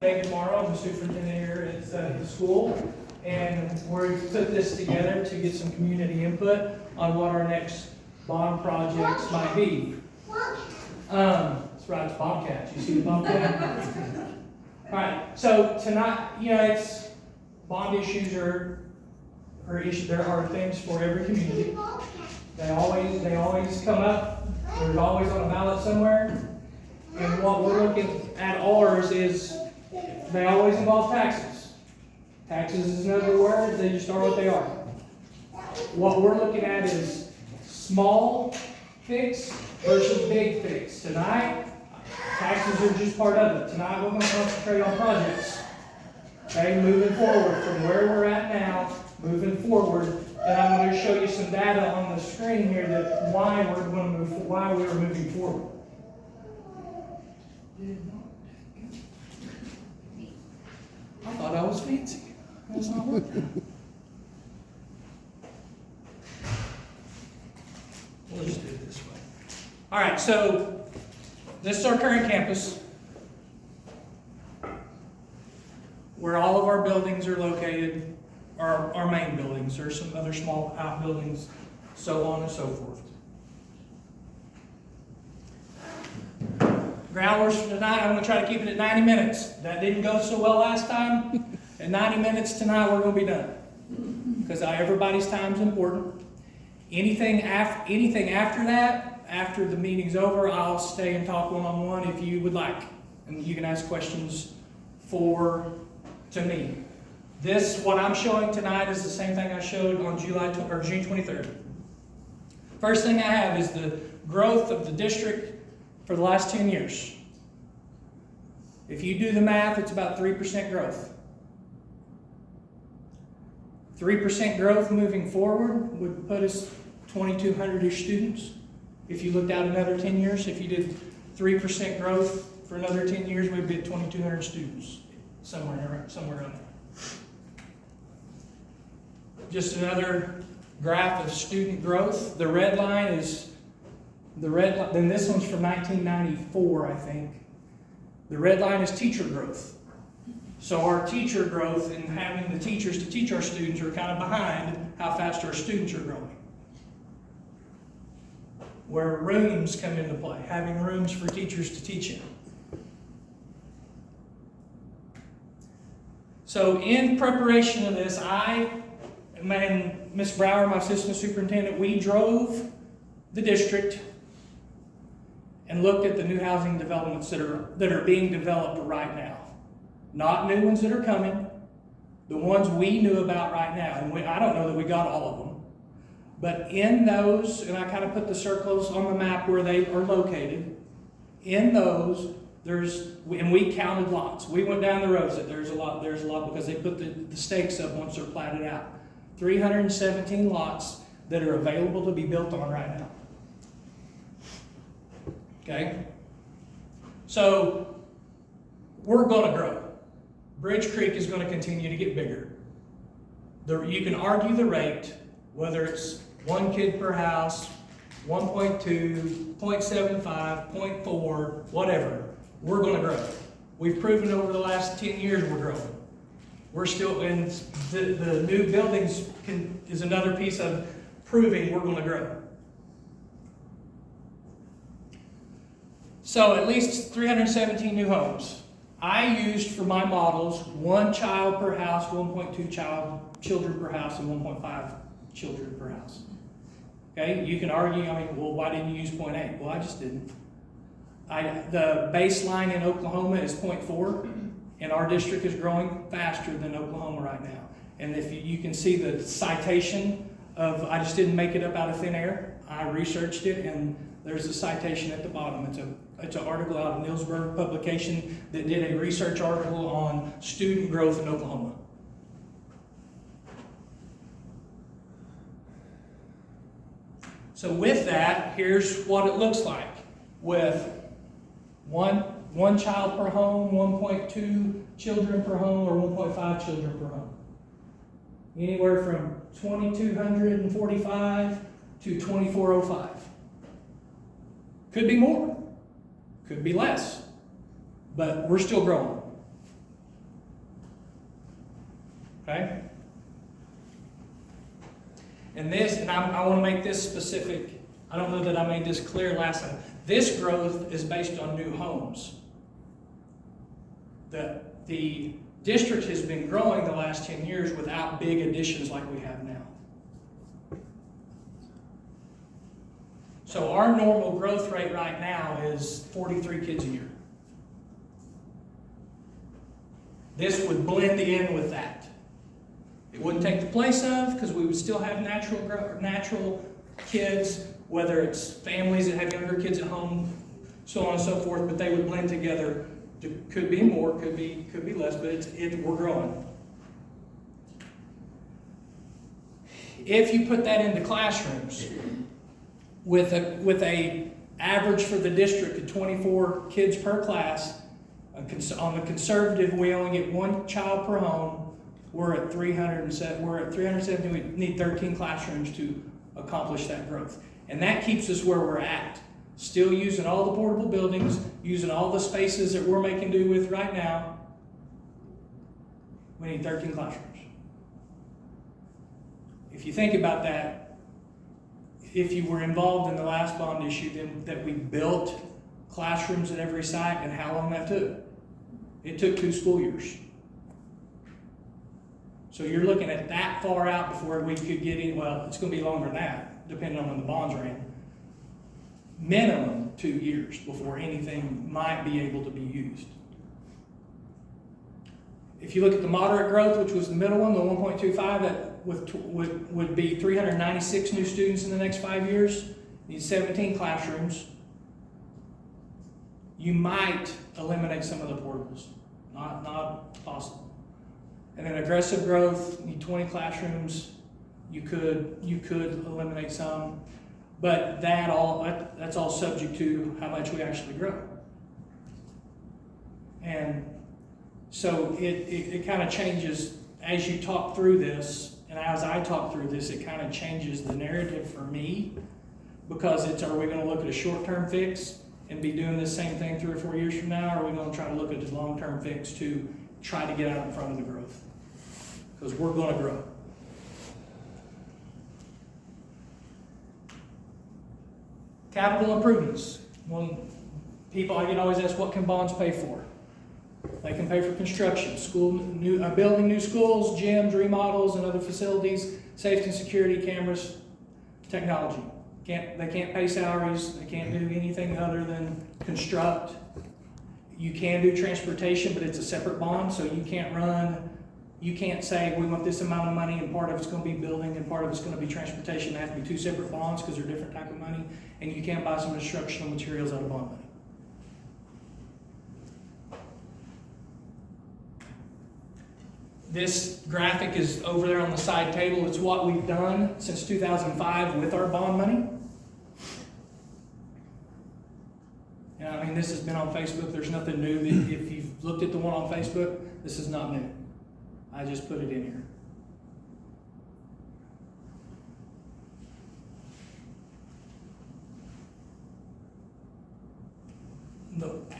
Tomorrow, I'm the superintendent here at the school, and we put this together to get some community input on what our next bond projects might be. That's right, it's Bobcat. You see the Bobcat? All right, so tonight, it's bond issues are issues. There are things for every community. They always come up. There's always on a ballot somewhere. And what we're looking at ours is they always involve taxes. Taxes is another word. They just are what they are. What we're looking at is small fix versus big fix. Tonight, taxes are just part of it. Tonight, we're going to concentrate on projects. Okay, moving forward from where we're at now, moving forward, and I'm going to show you some data on the screen here that why we are moving forward. I thought I was fancy. That's not working. We'll just do it this way. All right, so this is our current campus, where all of our buildings are located, our main buildings. There's some other small outbuildings, so on and so forth. Ground rules for tonight, I'm going to try to keep it at 90 minutes. That didn't go so well last time. At 90 minutes tonight, we're going to be done. Because everybody's time is important. Anything after that, after the meeting's over, I'll stay and talk one-on-one if you would like. And you can ask questions to me. What I'm showing tonight is the same thing I showed on June 23rd. First thing I have is the growth of the district for the last 10 years. If you do the math, it's about 3% growth. 3% growth moving forward would put us 2,200-ish students. If you looked out another 10 years, if you did 3% growth for another 10 years, we'd be at 2,200 students, somewhere around there. Just another graph of student growth. The red line is then this one's from 1994, I think. The red line is teacher growth. So our teacher growth and having the teachers to teach our students are kind of behind how fast our students are growing. Where rooms come into play, having rooms for teachers to teach in. So in preparation of this, I and Ms. Brower, my assistant superintendent, we drove the district and looked at the new housing developments that are being developed right now. Not new ones that are coming, the ones we knew about right now. And I don't know that we got all of them. But in those, and I kind of put the circles on the map where they are located, in those, and we counted lots. We went down the rows that there's a lot because they put the stakes up once they're platted out. 317 lots that are available to be built on right now. Okay? So, we're going to grow. Bridge Creek is going to continue to get bigger. You can argue the rate, whether it's 1 kid per house, 1.2, 0.75, 0.4, whatever. We're going to grow. We've proven over the last 10 years we're growing. We're still, and the new buildings is another piece of proving we're going to grow. So at least 317 new homes. I used for my models 1 child per house, 1.2 children per house, and 1.5 children per house. Okay, you can argue, well, why didn't you use 0.8? Well, I just didn't. The baseline in Oklahoma is 0.4, and our district is growing faster than Oklahoma right now. And if you can see the citation of, I just didn't make it up out of thin air. I researched it, and there's a citation at the bottom. It's an article out of Nielsberg publication that did a research article on student growth in Oklahoma. So with that, here's what it looks like with one child per home, 1.2 children per home, or 1.5 children per home. Anywhere from 2,245 to 2,405. Could be more, could be less, but we're still growing. okay? And I want to make this specific. I don't know that I made this clear last time. This growth is based on new homes. The district has been growing the last 10 years without big additions like we have now. So our normal growth rate right now is 43 kids a year. This would blend in with that. It wouldn't take the place of, because we would still have natural kids, whether it's families that have younger kids at home, so on and so forth, but they would blend together. Could be more, could be less, but we're growing. If you put that into classrooms, with a average for the district of 24 kids per class, on the conservative, we only get one child per home. We're at 370. We need 13 classrooms to accomplish that growth, and that keeps us where we're at. Still using all the portable buildings, using all the spaces that we're making do with right now. We need 13 classrooms. If you think about that, if you were involved in the last bond issue, then that we built classrooms at every site, and how long that took. It took 2 school years. So you're looking at that far out before we could get in. Well, it's going to be longer than that, depending on when the bonds ran. Minimum 2 years before anything might be able to be used. If you look at the moderate growth, which was the middle one, the 1.25, that would be 396 new students in the next 5 years, need 17 classrooms. You might eliminate some of the portables, not possible. And then aggressive growth, need 20 classrooms. You could eliminate some. But that's all subject to how much we actually grow. And so it kind of changes as you talk through this, and as I talk through this, it kind of changes the narrative for me, because are we going to look at a short-term fix and be doing the same thing 3 or 4 years from now, or are we going to try to look at the long-term fix to try to get out in front of the growth? Because we're going to grow. Capital improvements. People, I get always asked, what can bonds pay for? They can pay for construction, building new schools, gyms, remodels, and other facilities, safety and security, cameras, technology. They can't pay salaries. They can't do anything other than construct. You can do transportation, but it's a separate bond, so you can't say we want this amount of money and part of it's going to be building and part of it's going to be transportation. They have to be 2 separate bonds because they're different type of money, and you can't buy some instructional materials out of bond money. This graphic is over there on the side table. It's what we've done since 2005 with our bond money. I mean, this has been on Facebook. There's nothing new. If you've looked at the one on Facebook, this is not new. I just put it in here.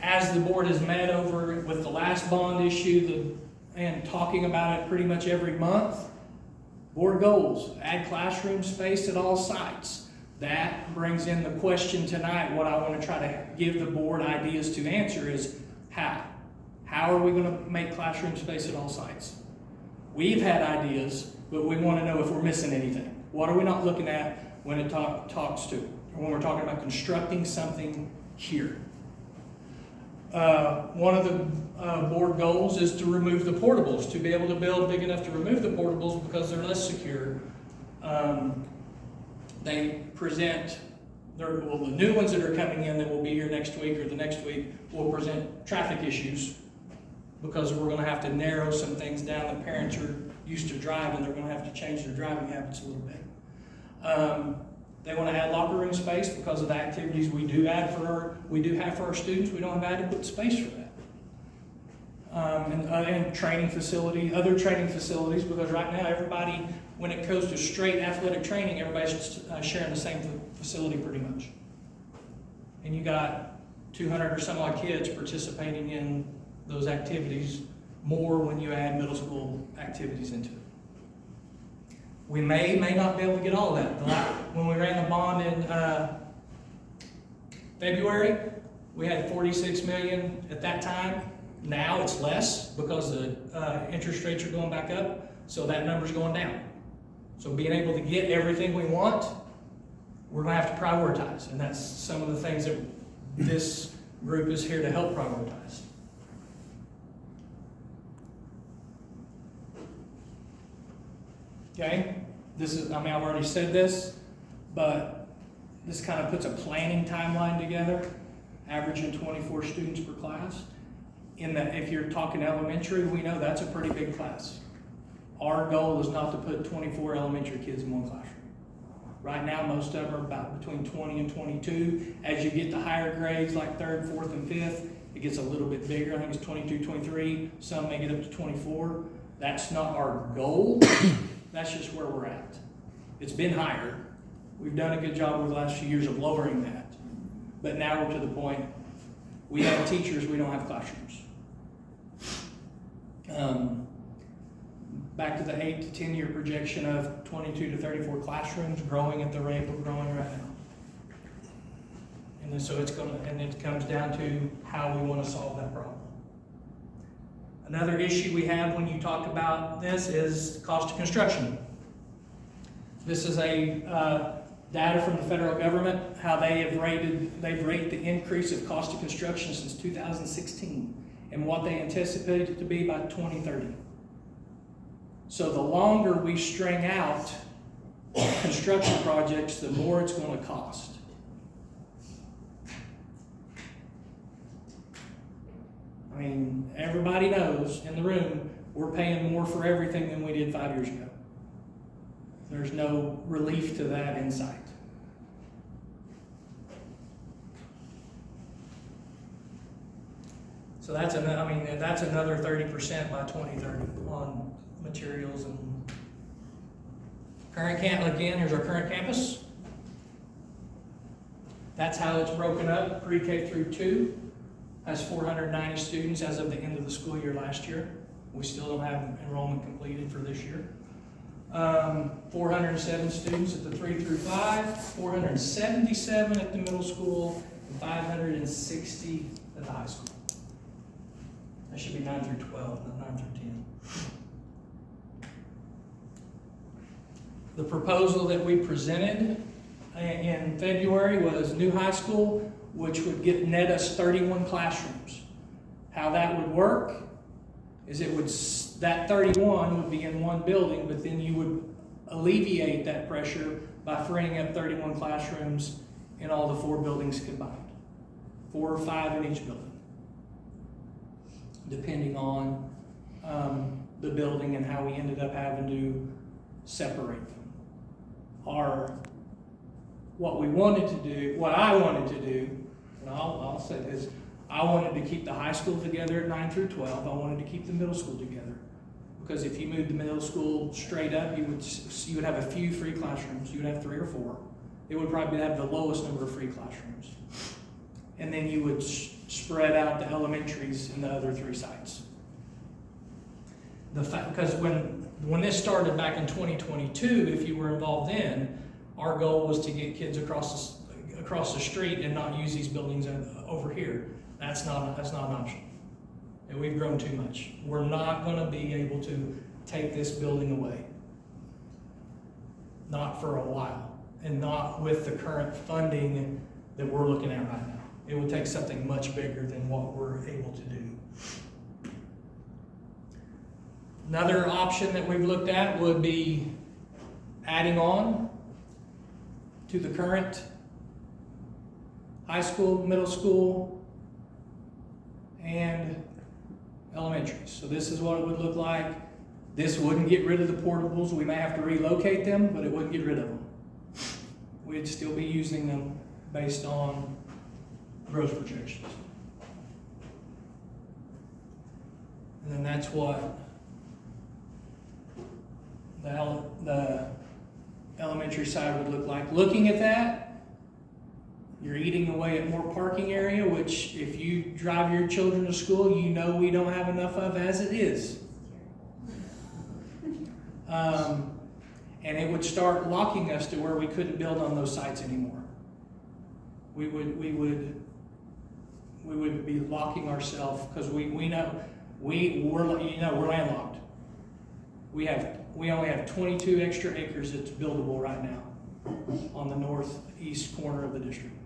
As the board has met over with the last bond issue and talking about it pretty much every month, board goals, add classroom space at all sites. That brings in the question tonight. What I want to try to give the board ideas to answer is how. How are we going to make classroom space at all sites? We've had ideas, but we want to know if we're missing anything. What are we not looking at when it talks to, or when we're talking about constructing something here? One of the board goals is to remove the portables, to be able to build big enough to remove the portables because they're less secure. They present, the new ones that are coming in that will be here next week or the next week will present traffic issues because we're going to have to narrow some things down that parents are used to driving. They're going to have to change their driving habits a little bit. They want to add locker room space because of the activities we do have for our students. We don't have adequate space for that. And training facility, other training facilities, because right now everybody, when it goes to straight athletic training, everybody's sharing the same facility pretty much. And you got 200 or some odd kids participating in those activities, more when you add middle school activities into it. We may not be able to get all of that. When we ran the bond in February, we had 46 million at that time. Now it's less because the interest rates are going back up, so that number's going down. So being able to get everything we want, we're going to have to prioritize, and that's some of the things that this group is here to help prioritize. Okay, I've already said this, but this kind of puts a planning timeline together, averaging 24 students per class. If you're talking elementary, we know that's a pretty big class. Our goal is not to put 24 elementary kids in one classroom. Right now, most of them are about between 20 and 22. As you get to higher grades, like 3rd, 4th, and 5th, it gets a little bit bigger. I think it's 22, 23. Some may get up to 24. That's not our goal. That's just where we're at. It's been higher. We've done a good job over the last few years of lowering that. But now we're to the point, we have teachers, we don't have classrooms. Back to the 8 to 10 year projection of 22 to 34 classrooms, growing at the rate we're growing right now. And then so it comes down to how we want to solve that problem. Another issue we have when you talk about this is cost of construction. This is a data from the federal government, how they've rated the increase of cost of construction since 2016 and what they anticipate it to be by 2030. So the longer we string out construction projects, the more it's going to cost. I mean, everybody knows in the room, we're paying more for everything than we did 5 years ago. There's no relief to that in sight. So that's another 30% by 2030 on materials and current campus. Again, here's our current campus. That's how it's broken up. Pre-K through 2 has 490 students as of the end of the school year last year. We still don't have enrollment completed for this year. 407 students at the 3 through 5, 477 at the middle school, and 560 at the high school. That should be 9 through 12, not 9 through 10. The proposal that we presented in February was new high school, which would net us 31 classrooms. How that would work is that 31 would be in one building, but then you would alleviate that pressure by freeing up 31 classrooms in all the 4 buildings combined. 4 or 5 in each building, depending on the building and how we ended up having to separate them. What I wanted to do, and I'll say this, I wanted to keep the high school together at 9 through 12. I wanted to keep the middle school together. Because if you moved the middle school straight up, you would have a few free classrooms. You would have 3 or 4. It would probably have the lowest number of free classrooms. And then you would spread out the elementaries in the other 3 sites. Because when this started back in 2022, if you were involved in, our goal was to get kids across the street and not use these buildings over here. That's not an option. And we've grown too much. We're not going to be able to take this building away. Not for a while. And not with the current funding that we're looking at right now. It would take something much bigger than what we're able to do. Another option that we've looked at would be adding on to the current high school, middle school, and elementary. So this is what it would look like. This wouldn't get rid of the portables. We may have to relocate them, but it wouldn't get rid of them. We'd still be using them based on growth projections. And then that's what the elementary side would look like. Looking at that, you're eating away at more parking area, which if you drive your children to school, you know we don't have enough of as it is. And it would start locking us to where we couldn't build on those sites anymore. We would be locking ourselves, because we know we're landlocked. We only have 22 extra acres that's buildable right now on the northeast corner of the district.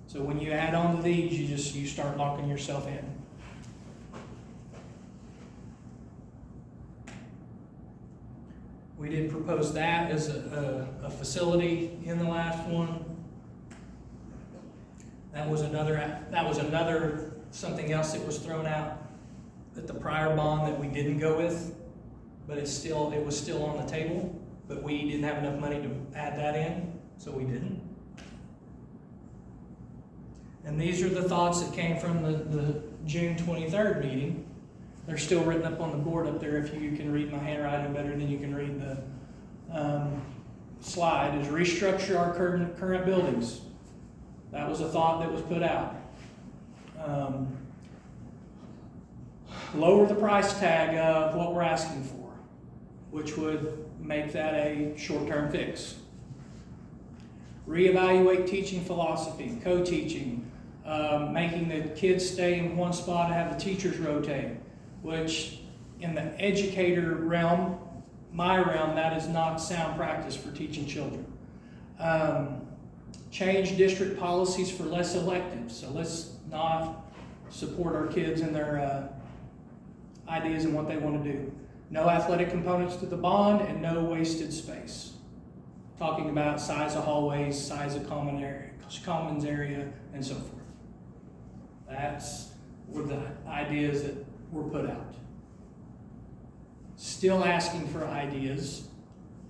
So when you add on to these, you start locking yourself in. We did propose that as a facility in the last one. That was another something else that was thrown out at the prior bond that we didn't go with, but it was still on the table, but we didn't have enough money to add that in, so we didn't. And these are the thoughts that came from the June 23rd meeting. They're still written up on the board up there if you can read my handwriting better than you can read the slide. Is restructure our current buildings. That was a thought that was put out. Lower the price tag of what we're asking for, which would make that a short-term fix. Reevaluate teaching philosophy, co-teaching, making the kids stay in one spot and have the teachers rotate, which in the educator realm, my realm, that is not sound practice for teaching children. Change district policies for less electives. So let's not support our kids in their ideas and what they want to do. No athletic components to the bond and no wasted space. Talking about size of hallways, size of commons area, and so forth. That's were the ideas that were put out. Still asking for ideas.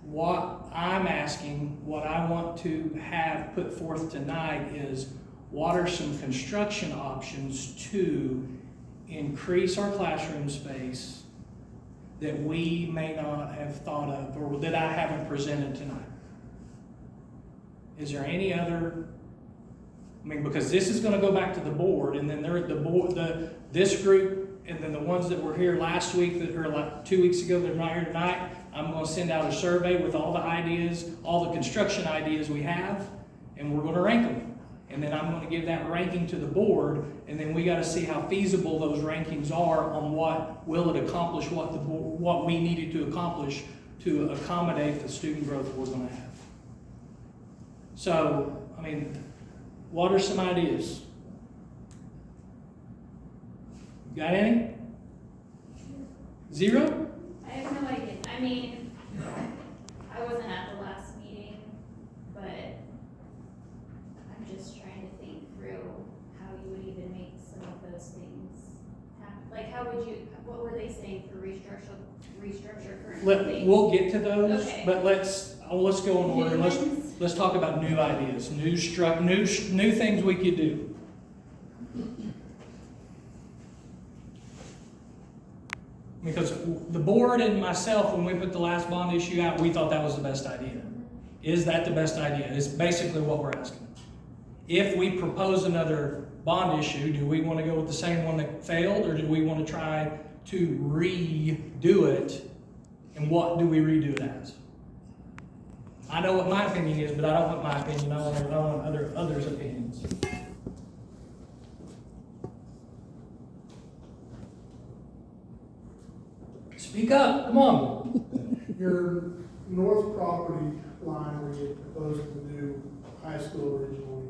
What I'm asking, what I want to have put forth tonight is, what are some construction options to increase our classroom space that we may not have thought of, or that I haven't presented tonight? Is there any other, because this is going to go back to the board, and then this group, and then the ones that were here last week, that are like 2 weeks ago, that are not here tonight, I'm going to send out a survey with all the ideas, all the construction ideas we have, and we're going to rank them. And then I'm going to give that ranking to the board, and then we got to see how feasible those rankings are on what will it accomplish, what we needed to accomplish to accommodate the student growth we're going to have. So, what are some ideas? Got any? Zero? I have no idea. I wasn't at the last meeting, but I'm just trying to think through how you would even make some of those things happen. Like, what were they saying for restructure current buildings? We'll get to those, okay. But let's go in order. Let's talk about new ideas, new things we could do. Because the board and myself, when we put the last bond issue out, we thought that was the best idea. Is that the best idea? It's basically what we're asking. If we propose another bond issue, do we want to go with the same one that failed, or do we want to try to redo it? And what do we redo it as? I know what my opinion is, but I don't want my opinion. I want others' opinions. Speak up, come on. Your north property line where you proposed the new high school originally,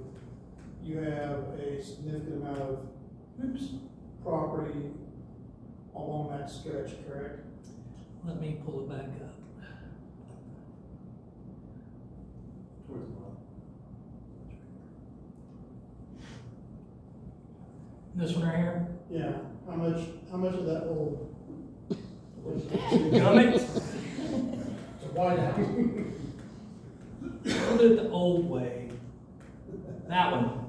you have a significant amount of property along that stretch, correct? Let me pull it back up. This one right here? Yeah. How much of that old? Gummit? It's a white house. Put it the old way. That one.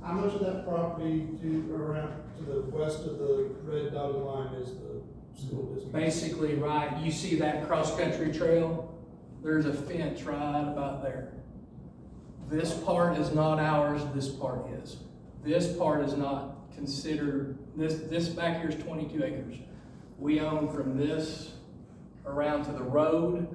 How much of that property around to the west of the red dotted line is the school district? Basically, right, you see that cross-country trail? There's a fence right about there. This part is not ours, this part is. This part is not considered, this back here is 22 acres. We own from this around to the road.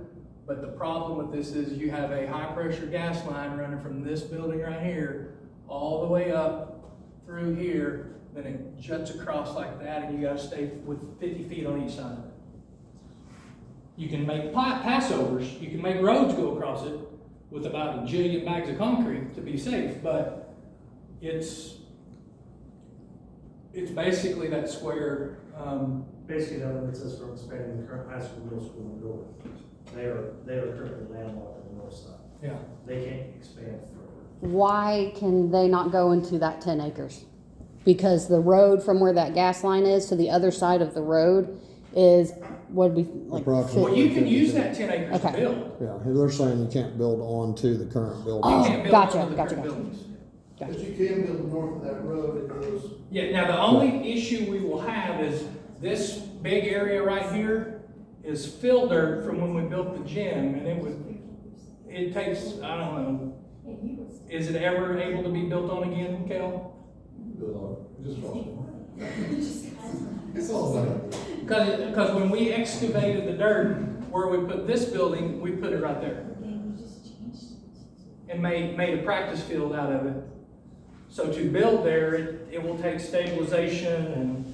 But the problem with this is you have a high pressure gas line running from this building right here all the way up through here, then it juts across like that, and you gotta stay with 50 feet on each side of it. You can make passovers, you can make roads go across it with about a jillion bags of concrete to be safe, but it's basically that square. Basically, that limits us from expanding the current high school, middle school, and building. They are currently landlocked on the north side. Yeah. They can't expand further. Why can they not go into that 10 acres? Because the road from where that gas line is to the other side of the road is, what would be like? Approximately. Well, you can use that 10 acres to Okay. build. Yeah, they're saying you can't build onto the current building. You can't build Gotcha, onto the gotcha, current gotcha. buildings. But you can build north of that road, it goes, Yeah, now the only issue we will have is this big area right here is fill dirt from when we built the gym, and it takes, I don't know, is it ever able to be built on again, Kel? Build on, just watch it. It's all done. Because when we excavated the dirt where we put this building, we put it right there. And made a practice field out of it. So to build there, it will take stabilization and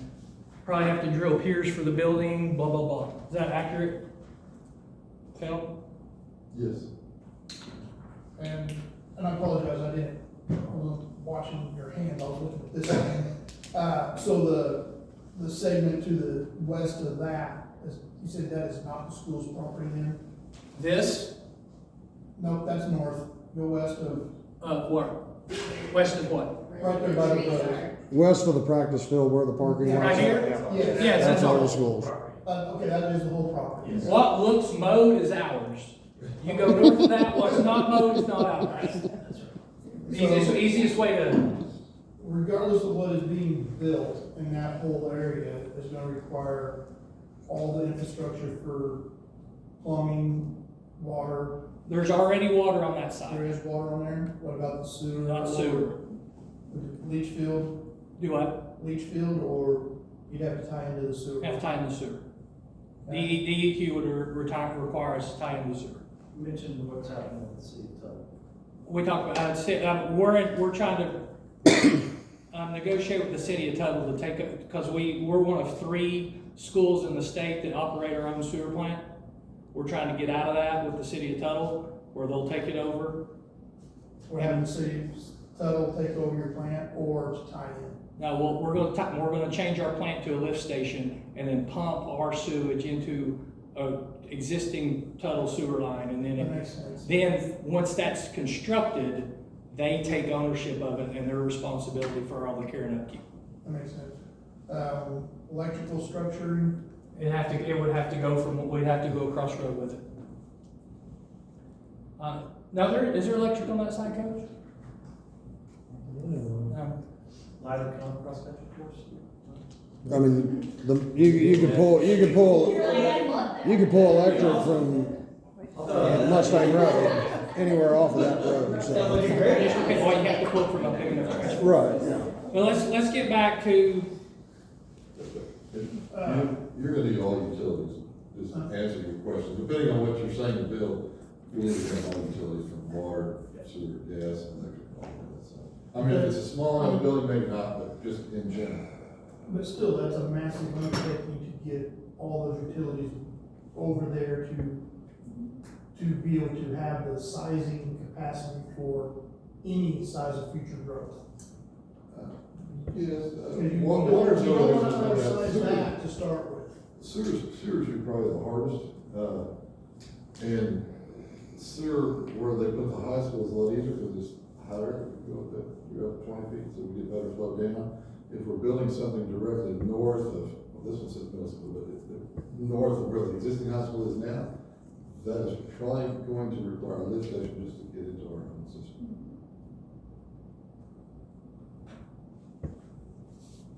probably have to drill piers for the building, blah, blah, blah. Is that accurate? Phil? Yes. and I apologize, I wasn't watching your hand, I was looking at this thing. So the segment to the west of that, you said that is not the school's property then? This, Nope, that's north, go west of, what? West of what? right there by the road. West of the practice field where the parking lot. Right here? Yes. Yes, That's all the ours. schools. Okay, that is the whole property. Yes. What looks mowed is ours. You go north of that, what's not mowed is not ours. Easiest way to, Regardless of what is being built in that whole area is gonna require all the infrastructure for plumbing, water. there's already water on that There side. is water on there. What about the sewer? Not sewer. Leach field, Do what? or you'd have to tie into the sewer? Have to tie in the sewer. DEQ would require us to tie in the sewer. You mentioned what's happening with the city of Tuttle. We talked about, we're trying to negotiate with the city of Tuttle to take it, because we're one of 3 schools in the state that operate our own sewer plant. We're trying to get out of that with the city of Tuttle, where they'll take it over. We're having the city, Tuttle take over your plant or to tie in? Now, we're gonna change our plant to a lift station and then pump our sewage into a existing Tuttle sewer line, and That makes sense. then once that's constructed, they take ownership of it and their responsibility for all the care and upkeep. That makes sense. Electrical structuring, It would have to go we'd have to go across road with it. Now, is there electric on that side, Coach? No. Live cross country course? I mean, you could pull electric from Mustang Road, anywhere off of that road, so. Well, you have to pull from a big enough trench. Right, yeah. Well, let's get back to, You're gonna need all utilities, just answer your question, depending on what you're saying to build, you need to have all utilities from water, sewer, gas, electric, all that, so. I mean, if it's a small enough building, maybe not, but just in general. but still, that's a massive undertaking to get all those utilities over there to be able to have the sizing capacity for any size of future growth. Yes, You water's don't really want to different. undersize that to start with. Sewers are probably the hardest, and sewer, where they put the high school is a lot easier, because it's higher, you're up 20 feet, so we get better flow down. If we're building something directly north of, well, this one says middle school, but north of where the existing high school is now, that is probably going to require a lift station just to get into our own system.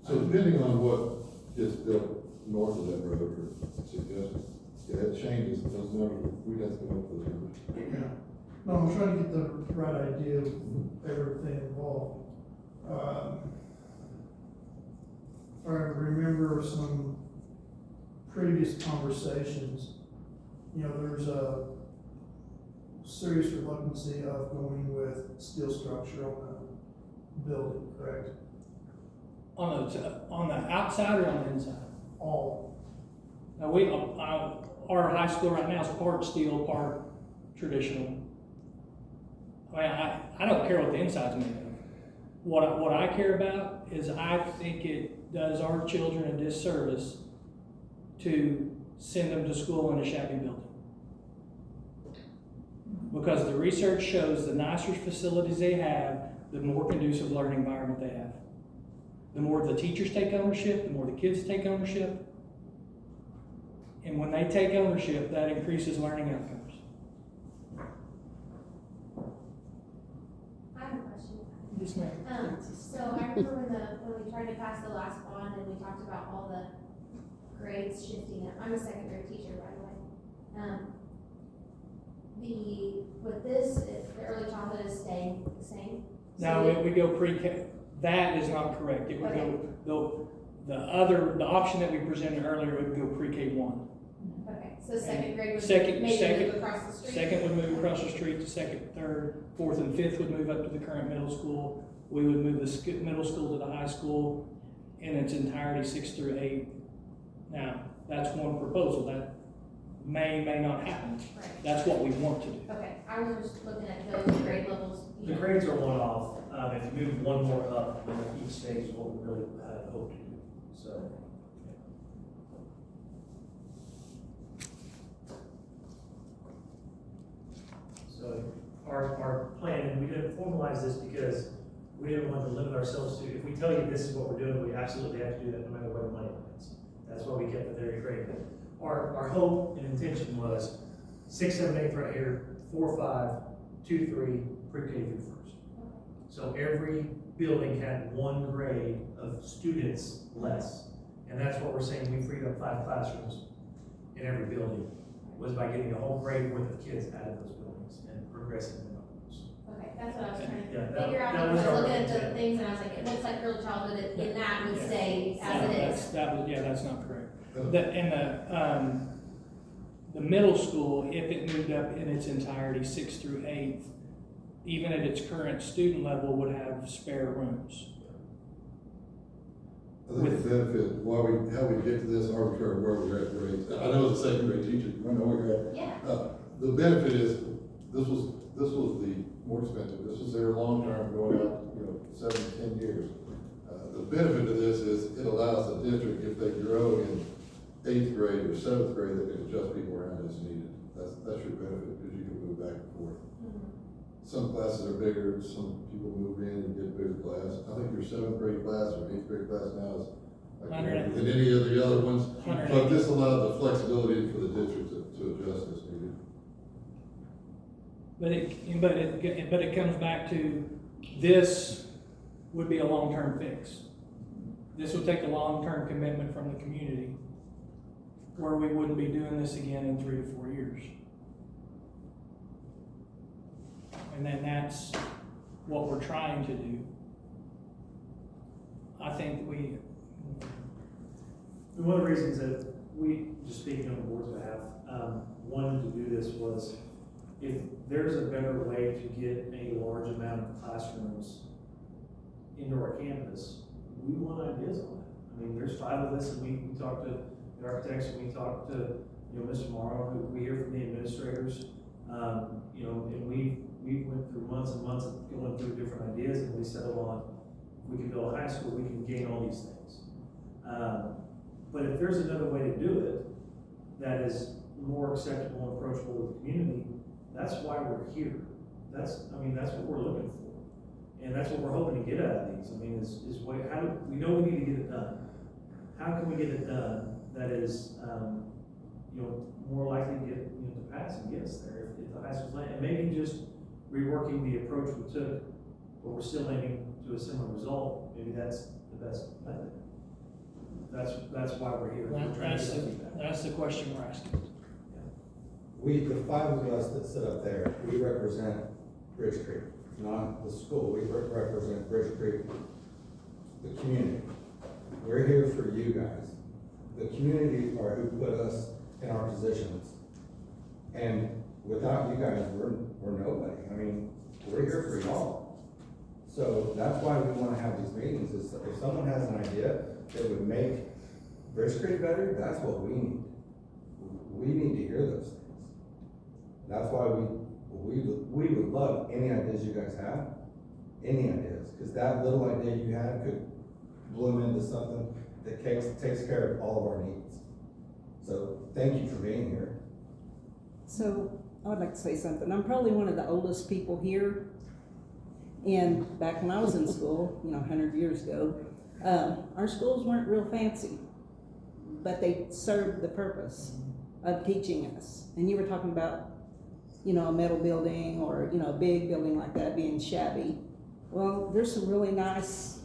So depending on what gets built north of that road or suggested, yeah, it changes, those numbers, we'd have to come up with those numbers. No, I'm trying to get the right idea of everything involved. I remember some previous conversations, you know, there's a serious reluctancy of going with steel structure on the building, correct? On the outside or on the inside? All, Now, our high school right now is part steel, part traditional. I mean, I don't care what the inside's made of. What I care about is I think it does our children a disservice to send them to school in a shabby building. Because the research shows the nicer facilities they have, the more conducive learning environment they have. The more the teachers take ownership, the more the kids take ownership. And when they take ownership, that increases learning outcomes. I have a question. Yes, ma'am. So I remember when we tried to pass the last bond and we talked about all the grades shifting up. I'm a second grade teacher, by the way. With this, if the early childhood is staying the same. Now, So if we go pre-K, that is not correct. It would go, the option that we presented earlier would go pre-K one. Okay, so second grade would Second- maybe second- move across the street? Second would move across the street to second, third, fourth, and fifth would move up to the current middle school. We would move the middle school to the high school in its entirety, 6 through 8. Now, that's one proposal. That may not happen. Right. That's what we want to do. Okay, I was just looking at those grade levels. The grades are one off, if you move one more up, then each stage is what we really hope to do, so. So our plan, and we didn't formalize this because we didn't want to limit ourselves to, if we tell you this is what we're doing, we absolutely have to do that no matter where the money lands. That's why we kept it very great. Our hope and intention was 6, 7, 8 right here, 4, 5, 2, 3, pre-K through first. So every building had one grade of students less. And that's what we're saying, we freed up 5 classrooms in every building, was by getting a whole grade worth of kids out of those buildings and progressing them up. Okay, that's what I was trying Yeah, to that- figure out. that I was was our looking at the intent. things and I was like, it looks like early childhood in that would Yeah. stay as it is. That's not correct. The middle school, if it moved up in its entirety, 6 through 8, even at its current student level, would have spare rooms. I think the benefit, how we get to this arbitrary where we're at grades, I know as a second grade teacher, I know where you're at. Yeah, The benefit is, this was the more expensive, this was their long term going out, 7 to 10 years. The benefit of this is it allows the district, if they grow in 8th grade or 7th grade, they can adjust people around as needed. That's your benefit, because you can move back and forth. Some classes are bigger, some people move in and get a bigger class. I think your 7th grade class or 8th grade class now is like bigger than any of the other ones. But this allowed the flexibility for the district to adjust as needed. But it comes back to, this would be a long-term fix. This would take a long-term commitment from the community, where we wouldn't be doing this again in 3 to 4 years. And then that's what we're trying to do. I think One of the reasons that we, just speaking on the board's behalf, wanted to do this was, if there's a better way to get a large amount of classrooms into our campus, we want ideas on it. I mean, there's 5 of us, and we talked to the architects, and we talked to, Mr. Morrow, who we hear from the administrators, and we went through months and months of going through different ideas, and we settled on, if we can build a high school, we can gain all these things. But if there's another way to do it that is more acceptable and approachable to the community, that's why we're here. That's what we're looking for. And that's what we're hoping to get out of these. How do we know we need to get it done? How can we get it done that is, more likely to get, to pass and get us there if the high school's late? And maybe just reworking the approach we took, but we're still aiming to a similar result. Maybe that's the best method. That's why we're here. We're trying to get feedback. that's the question we're asking. The 5 of us that sit up there, we represent Bridge Creek, not the school. We represent Bridge Creek, the community. We're here for you guys. The community are who put us in our positions. And without you guys, we're nobody. I mean, we're here for y'all. So that's why we wanna have these meetings, is if someone has an idea that would make Bridge Creek better, that's what we need. We need to hear those things. That's why we would love any ideas you guys have, any ideas, because that little idea you had could bloom into something that takes care of all of our needs. So thank you for being here. So, I would like to say something. I'm probably one of the oldest people here. And back when I was in school, 100 years ago, our schools weren't real fancy, but they served the purpose of teaching us. And you were talking about, a metal building or, a big building like that being shabby. Well, there's some really nice,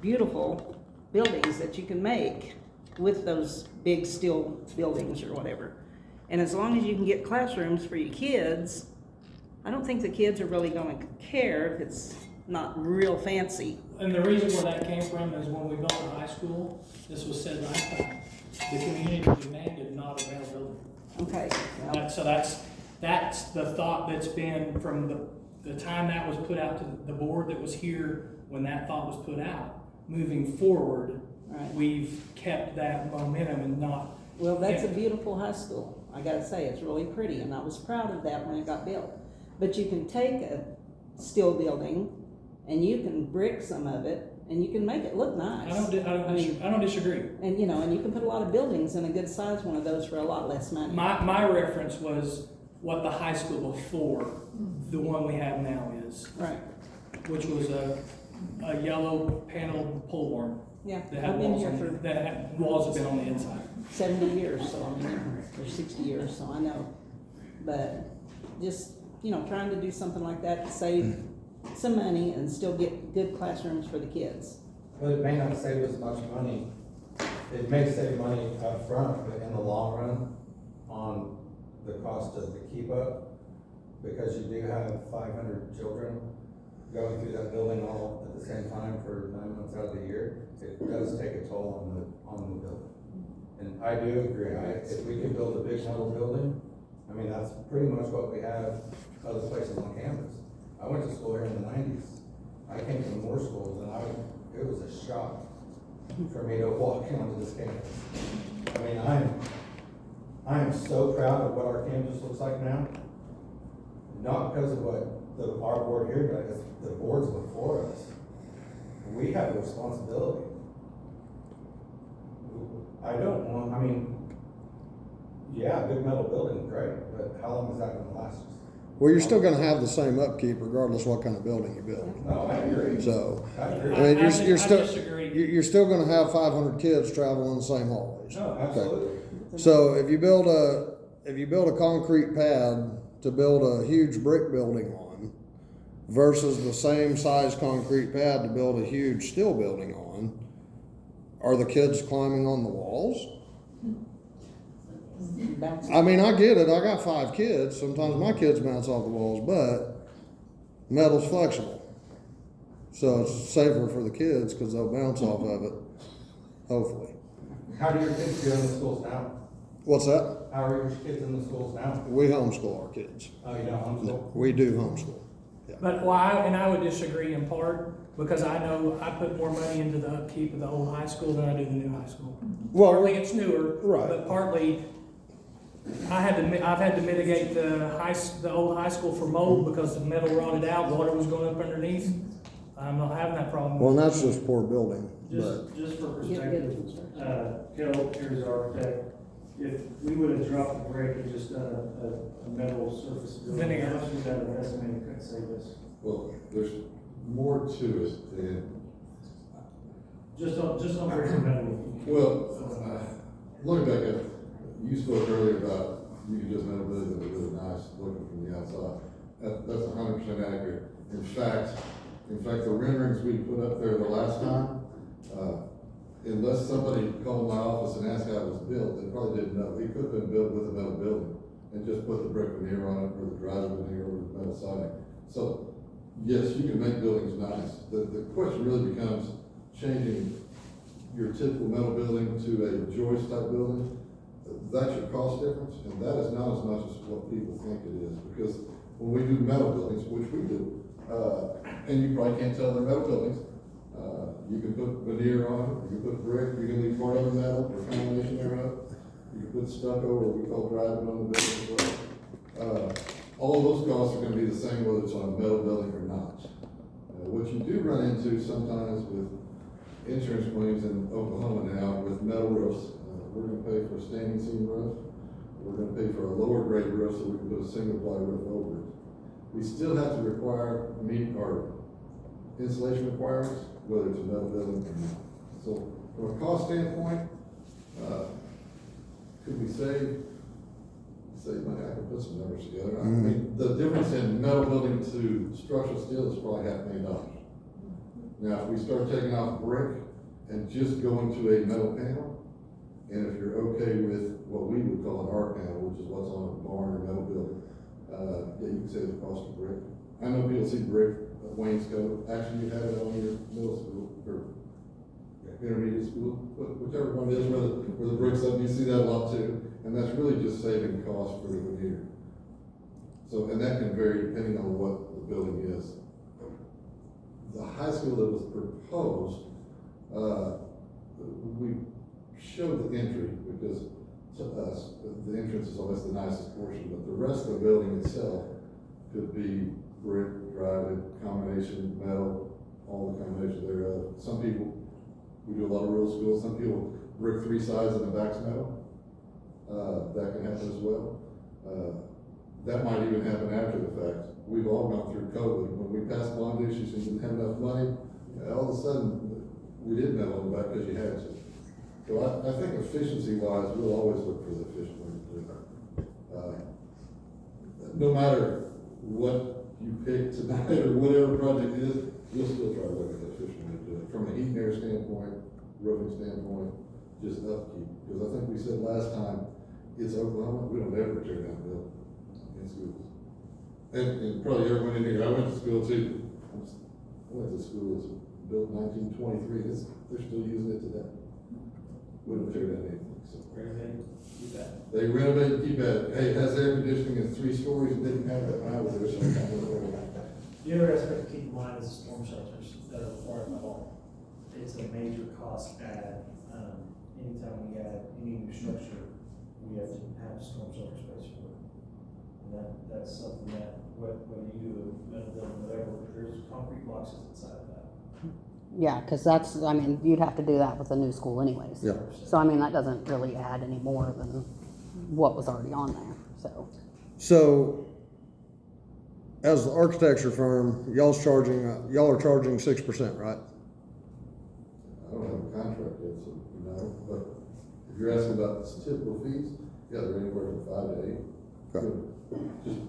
beautiful buildings that you can make with those big steel buildings or whatever. And as long as you can get classrooms for your kids, I don't think the kids are really gonna care if it's not real fancy. And the reason where that came from is when we built the high school, this was said last time, the community demanded not a metal building. Okay, well, So that's the thought that's been from the time that was put out to the board that was here when that thought was put out. Moving forward, right. we've kept that momentum and not. Well, that's a beautiful high school. I gotta say, it's really pretty, and I was proud of that when it got built. But you can take a steel building and you can brick some of it and you can make it look nice. I don't disagree. And and you can put a lot of buildings in a good size one of those for a lot less money. My reference was what the high school before the one we have now is, Right, which was a yellow paneled pole barn. yeah, That had I've been walls here on for it, that had walls have been on the inside. 70 years, so I mean, or 60 years, so I know. But just, trying to do something like that to save some money and still get good classrooms for the kids. Well, it may not save as much money. It may save money up front, but in the long run, on the cost of the keep up, because you do have 500 children going through that building all at the same time for 9 months out of the year, it does take a toll on the building. And I do agree, if we could build a big metal building, I mean, that's pretty much what we have other places on campus. I went to school here in the 90s. I came from more schools and it was a shock for me to walk onto this campus. I mean, I am so proud of what our campus looks like now. Not because of what our board here does, the boards before us. We have a responsibility. Yeah, big metal building, great, but how long is that gonna last us? Well, you're still gonna have the same upkeep regardless what kind of building you build. No, I agree. So, I agree. I mean, I you're still, disagree. you're still gonna have 500 kids traveling the same hallways. No, absolutely. So if you build a concrete pad to build a huge brick building on versus the same size concrete pad to build a huge steel building on, are the kids climbing on the walls? I mean, I get it. I got 5 kids. Sometimes my kids bounce off the walls, but metal's flexible. So it's safer for the kids because they'll bounce off of it, hopefully. How do your kids do in the schools now? What's that? How are your kids in the schools now? We homeschool our kids. Oh, you don't homeschool? We do homeschool. Yeah. But I would disagree in part because I know I put more money into the upkeep of the old high school than I do the new high school. Well, Partly it's newer, right. but partly I've had to mitigate the old high school for mold because the metal rotted out, water was going up underneath. I'm not having that problem. Well, and that's just poor building, but Just for Yeah, perspective, Kel, here's our architect, if we would have dropped the brick and just done a metal surface building, Vinegar. how much would that have estimated could save us? Well, there's more to it than, Just on brick and metal. well, looking back at, you spoke earlier about you could just metal buildings that are really nice looking from the outside. That's 100% accurate. In fact, the renderings we put up there the last time, unless somebody called my office and asked how it was built, they probably didn't know. It could have been built with a metal building and just put the brick veneer on it or the dry veneer or the metal siding. So, yes, you can make buildings nice. The question really becomes changing your typical metal building to a joist type building. that's your cost difference, and that is not as much as what people think it is, because when we do metal buildings, which we do, and you probably can't tell they're metal buildings, you can put veneer on it, you can put brick, you can leave part of the metal, or combination thereof, you can put stucco, or we call driving on the building as well. All of those costs are gonna be the same whether it's on a metal building or not. What you do run into sometimes with insurance claims in Oklahoma now with metal roofs, we're gonna pay for a standing seam roof, we're gonna pay for a lower grade roof so we can put a single ply roof over it. We still have to meet our insulation requirements, whether it's a metal building or not. So from a cost standpoint, could we save money? I can put some numbers together. I mean, the difference in metal building to structural steel is probably $500,000. Now, if we start taking off brick and just going to a metal panel, and if you're okay with what we would call an arc panel, which is what's on a barn or metal building, yeah, you can save the cost of brick. I know people see brick, wainscot, actually you have it on your middle school, or intermediate school, whichever one it is, where the brick's up, you see that a lot too, and that's really just saving cost for the veneer. So, and that can vary depending on what the building is. The high school that was proposed, we showed the entry, because to us, the entrance is always the nicest portion, but the rest of the building itself could be brick, driving, combination, metal, all the combinations thereof. Some people, we do a lot of rural schools, some people brick 3 sides and the back's metal. That can happen as well. That might even happen after the fact. We've all gone through COVID. When we passed bond issues and didn't have enough money, all of a sudden, we didn't have on the back because you had to. So I think efficiency-wise, we'll always look for the efficient way to do it. No matter what you pick tonight or whatever project it is, we'll still try to look at the efficient way to do it. From a heat and air standpoint, roofing standpoint, just upkeep. Because I think we said last time, it's Oklahoma, we don't ever tear down buildings in schools. And probably everyone in here, I went to school too. I went to school, it's built 1923, they're still using it today. We don't tear down anything, so. Renovate, keep that. They renovate and keep at it. Hey, it has air conditioning in 3 stories, and didn't have that when I was there, so. The other aspect to keep in mind is storm shelters that are required by law. It's a major cost add. Anytime we add any new structure, we have to have storm shelter space for it. And that's something that, whether you do a metal building, whatever, there's concrete boxes inside of that. Yeah, because that's, I mean, you'd have to do that with a new school anyways. Yeah. So, I mean, that doesn't really add any more than what was already on there, so. So, as the architecture firm, y'all are charging 6%, right? I don't have a contract yet, so, but if you're asking about typical fees, yeah, they're anywhere from 5 to 8. Okay. Just,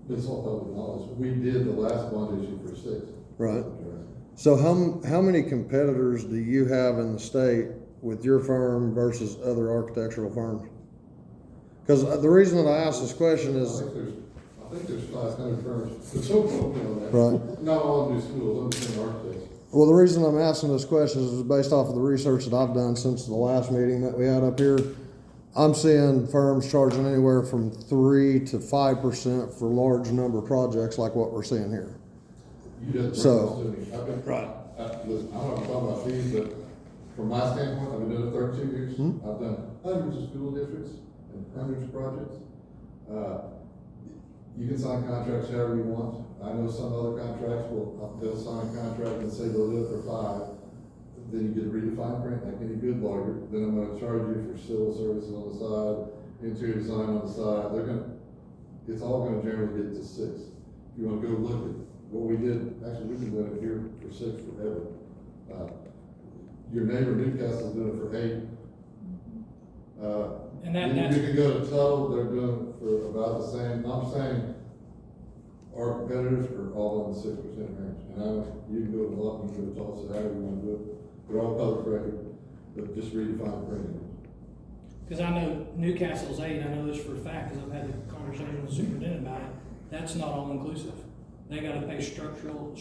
it's all public knowledge. We did the last bond issue for 6. Right. So how many competitors do you have in the state with your firm versus other architectural firms? Because the reason that I ask this question is, I think there's 500 firms. It's so open on that. Right. Not all do schools, I'm architects. well, the reason I'm asking this question is based off of the research that I've done since the last meeting that we had up here. I'm seeing firms charging anywhere from 3 to 5% for large number projects like what we're seeing here. You didn't So, bring this to me. I've been, right. Listen, I don't know talking about fees, but from my standpoint, I've been doing it 32 years. I've done hundreds of school districts and hundreds of projects. You can sign contracts however you want. I know some other contracts they'll sign a contract and say they'll do it for 5. Then you get a redefined print, like any good lawyer. Then I'm gonna charge you for civil services on the side, interior design on the side. It's all gonna generally get to 6. If you wanna go look at what we did, actually we've been doing it here for 6 forever. Your neighbor Newcastle's doing it for 8. And You can go to Tuttle, they're doing it for about the same. I'm saying our competitors are all in the 6% range. And you can go to Lubbock, you can go to Tulsa, however you want to do it. They're all public record, but just redefine printing. because I know Newcastle's 8, I know this for a fact, because I've had a conversation with the superintendent about it. That's not all inclusive. They gotta pay structural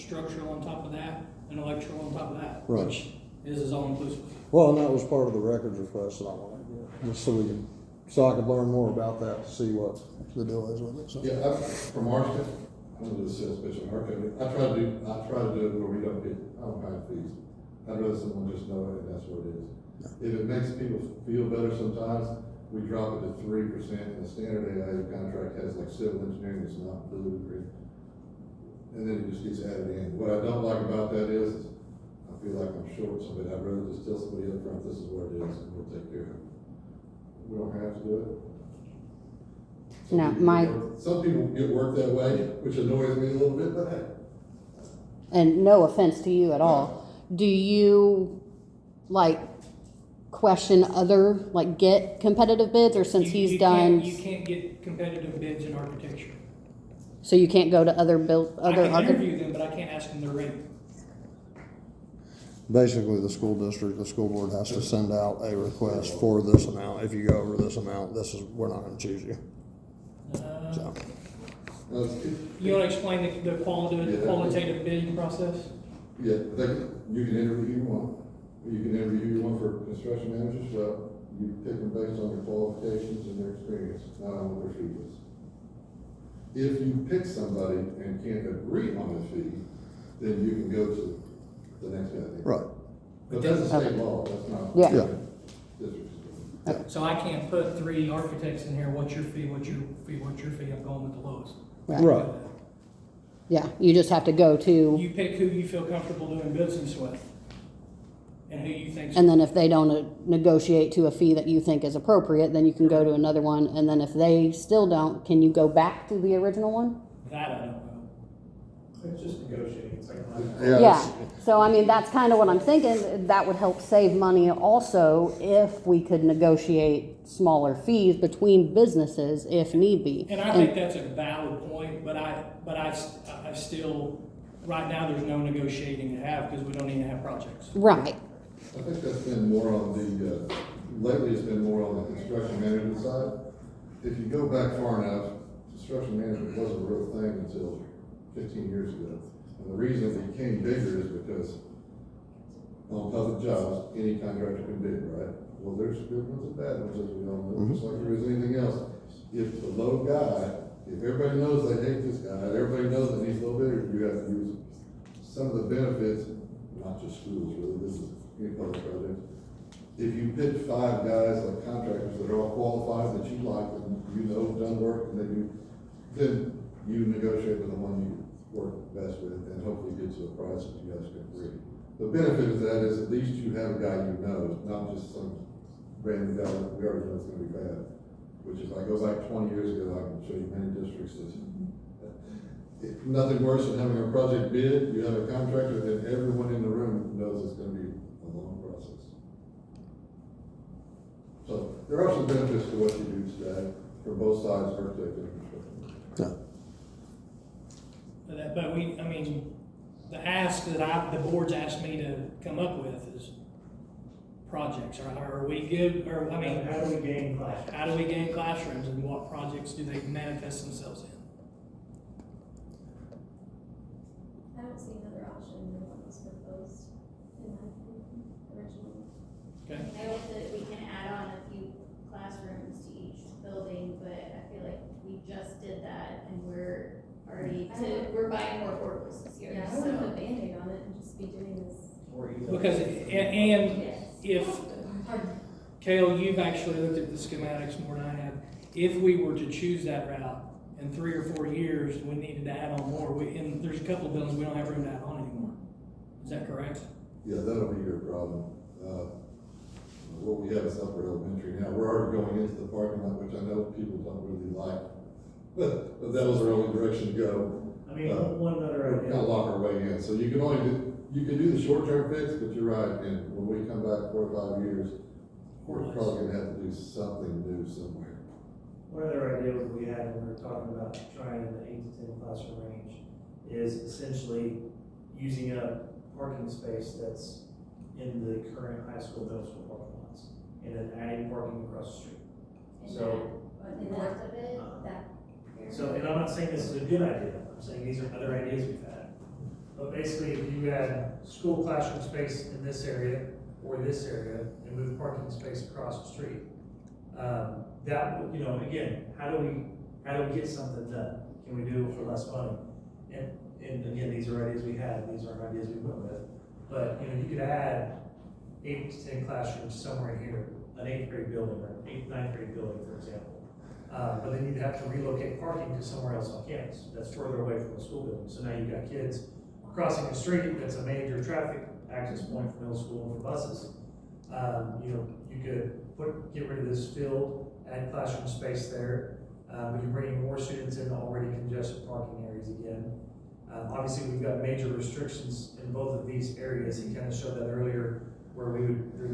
on top of that, and electrical on top of that, Right. which is all inclusive. Well, and that was part of the records request that I wanted to get, just so we can so I could learn more about that to see what the deal is with it, so. Yeah, from our standpoint, I'm gonna do a sales pitch on our company. I try to do it where we don't get, I don't mind fees. I'd rather someone just know it and that's what it is. If it makes people feel better sometimes, we drop it to 3%, and the standard AI contract has like civil engineering that's not blue or green. And then it just gets added in. What I don't like about that is I feel like I'm short somebody. I'd rather just tell somebody up front, this is what it is, and we'll take care of it. We don't have to do it. Some people get work that way, which annoys me a little bit, but hey. And no offense to you at all, do you, like, question other, like, get competitive bids, or since You done? You can't get competitive bids in architecture. So you can't go to other I can interview them, but I can't ask them their rate. Basically, the school board has to send out a request for this amount. If you go over this amount, we're not gonna choose you. So, You wanna explain the qualitative bidding process? Yeah, you can interview who you want. You can interview who you want for construction managers. Well, you pick them based on their qualifications and their experience, not on what their fee is. If you pick somebody and can't agree on the fee, then you can go to the next guy. right. But that's a state law, that's not. Yeah. So I can't put 3 architects in here, what's your fee, what's your fee, what's your fee, I'm going with the lowest. Right. Yeah, you just have to go to, You pick who you feel comfortable doing business with. And who you think's. and then if they don't negotiate to a fee that you think is appropriate, then you can go to another one, and then if they still don't, can you go back to the original one? That I don't know. It's just negotiating, it's like. Yeah, so I mean, that's kind of what I'm thinking, that would help save money also if we could negotiate smaller fees between businesses if need be. And I think that's a valid point, but I still, right now, there's no negotiating to have because we don't even have projects. Right, I think that's been more on the, lately it's been more on the construction management side. If you go back far enough, construction management wasn't a real thing until 15 years ago. And the reason it became bigger is because on public jobs, any contractor can bid, right? Well, there's good ones and bad ones, as we all know, just like there is anything else. If the low guy, if everybody knows they hate this guy, everybody knows that he's low bidder, you have to use some of the benefits, not just schools, really, this is any public project. If you pick 5 guys like contractors that are all qualified, that you like, and you know have done work, and then you negotiate with the one you work best with, and hopefully get to a price that you guys can agree. The benefit of that is at least you have a guy you know, not just some random guy that we already know is gonna be bad. Which if I go back 20 years ago, I can show you many districts that, nothing worse than having a project bid, you have a contractor, and everyone in the room knows it's gonna be a long process. So there are some benefits to what you do today, for both sides, architect and construction. But the ask that the board's asked me to come up with is projects. Are we good, or, How do we gain classrooms? how do we gain classrooms and what projects do they manifest themselves in? I don't see another option than what was proposed in my opinion originally. Okay. I hope that we can add on a few classrooms to each building, but I feel like we just did that and we're buying more portables this year, Yeah, I so. would put a Band-Aid on it and just be doing this. Because, if, Kale, you've actually looked at the schematics more than I have. If we were to choose that route, in 3 or 4 years, we needed to add on more, and there's a couple of buildings we don't have room to add on anymore. Is that correct? Yeah, that'll be your problem. What we have is Upper Elementary now, we're already going into the parking lot, which I know people don't really like. But that was our only direction to go. I mean, one other Kind of idea. lock our way in, so you can do the short-term fix, but you're right, and when we come back 4 or 5 years, we're probably gonna have to do something new somewhere. One other idea that we had when we were talking about trying in the 8 to 10 classroom range is essentially using up parking space that's in the current high school, middle school parking lots, and then adding parking across the street. So, North of it, that. and I'm not saying this is a good idea, I'm saying these are other ideas we've had. But basically, if you had school classroom space in this area or this area and move parking space across the street, That, you know, again, how do we get something done? Can we do it for less money? And again, these are ideas we had, these aren't ideas we went with. But, you know, you could add 8 to 10 classrooms somewhere in here, an 8th grade building, or an 8th, 9th grade building, for example. But then you'd have to relocate parking to somewhere else on campus, that's further away from the school building. So now you've got kids crossing the street, that's a major traffic access point for middle school and for buses. You know, you could get rid of this field, add classroom space there, but you're bringing more students into already congested parking areas again. Obviously, we've got major restrictions in both of these areas. He kind of showed that earlier, where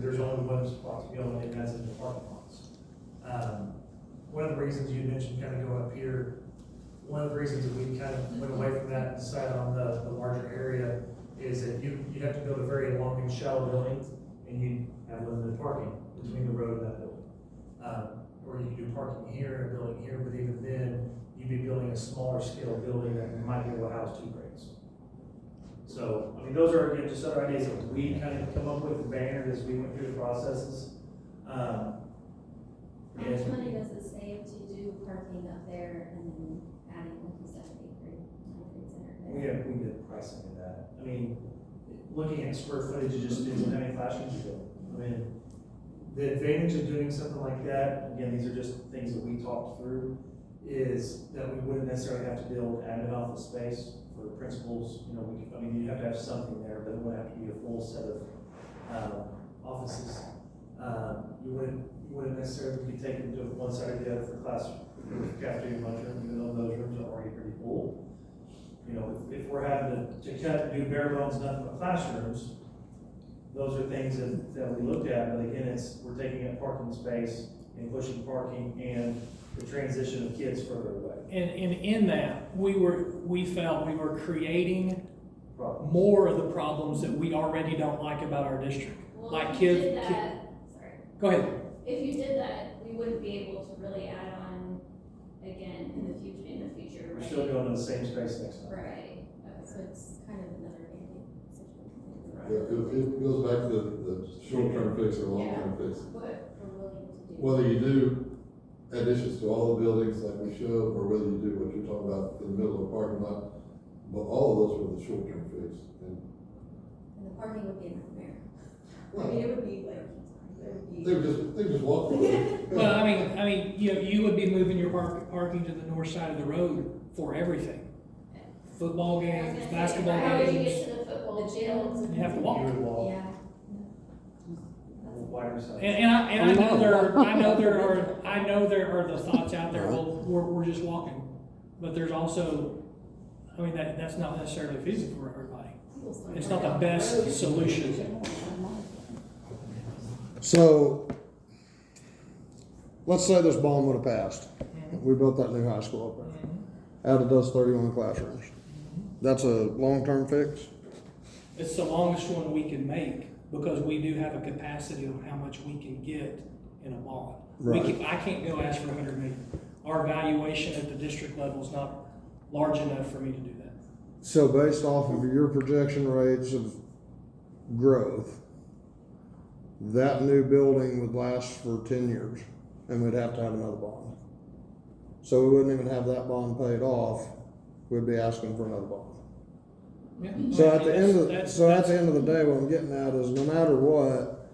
there's only one spot to go, and that's in the parking lots. One of the reasons you mentioned kind of going up here, one of the reasons that we kind of went away from that and decided on the larger area is that you have to build a very long and shallow building, and you have limited parking between the road and that building. Or you can do parking here and a building here, but even then, you'd be building a smaller scale building that might be able to house 2 grades. So, I mean, those are, again, just other ideas that we kind of come up with and bannered as we went through the processes. How much money does it save to do parking up there and then adding, like you said, 8th grade, 9th grade center there? We did pricing of that. I mean, looking at square footage, it just depends on how many classrooms you build. I mean, the advantage of doing something like that, again, these are just things that we talked through, is that we wouldn't necessarily have to build admin office space for principals. You know, you have to have something there, but it wouldn't have to be a full set of offices. You wouldn't necessarily be taken to one side or the other for class, cafeteria, lunchroom, even though those rooms are already pretty full. You know, if we're having to cut and do bare bones nothing but classrooms, those are things that we looked at, but again, we're taking up parking space and pushing parking and the transition of kids further away. And in that, we felt we were creating more of the problems that we already don't like about our district. Well, Like if you kids. did that, sorry. Go ahead. If you did that, we wouldn't be able to really add on again in the future, We're right? still going to the same space next time. Right, okay. So it's kind of another Band-Aid situation. Yeah, it goes back to the short-term fix or long-term fix. What we're willing to do. Whether you do additions to all the buildings like we showed, or whether you do what you're talking about in the middle of the parking lot, but all of those were the short-term fix. And the parking would be a nightmare. I mean, it would be like, They would just walk away. Well, I mean, you would be moving your parking to the north side of the road for everything. Football games, basketball How would you games, get to the football The fields? gyms. you have to You walk. would walk yeah. a little wider side. And I know there are the thoughts out there, well, we're just walking. But there's also, I mean, that's not necessarily feasible for everybody. It's not the best solution. So, let's say this bond would have passed. We built that new high school up there. Added those 31 classrooms. That's a long-term fix? It's the longest one we can make, because we do have a capacity on how much we can get in a bond. Right. I can't go ask for 100 million. Our valuation at the district level is not large enough for me to do that. So based off of your projection rates of growth, that new building would last for 10 years, and we'd have to have another bond. So we wouldn't even have that bond paid off, we'd be asking for another bond. Yeah. So at the end of, That's- so at the end of the day, what I'm getting at is no matter what,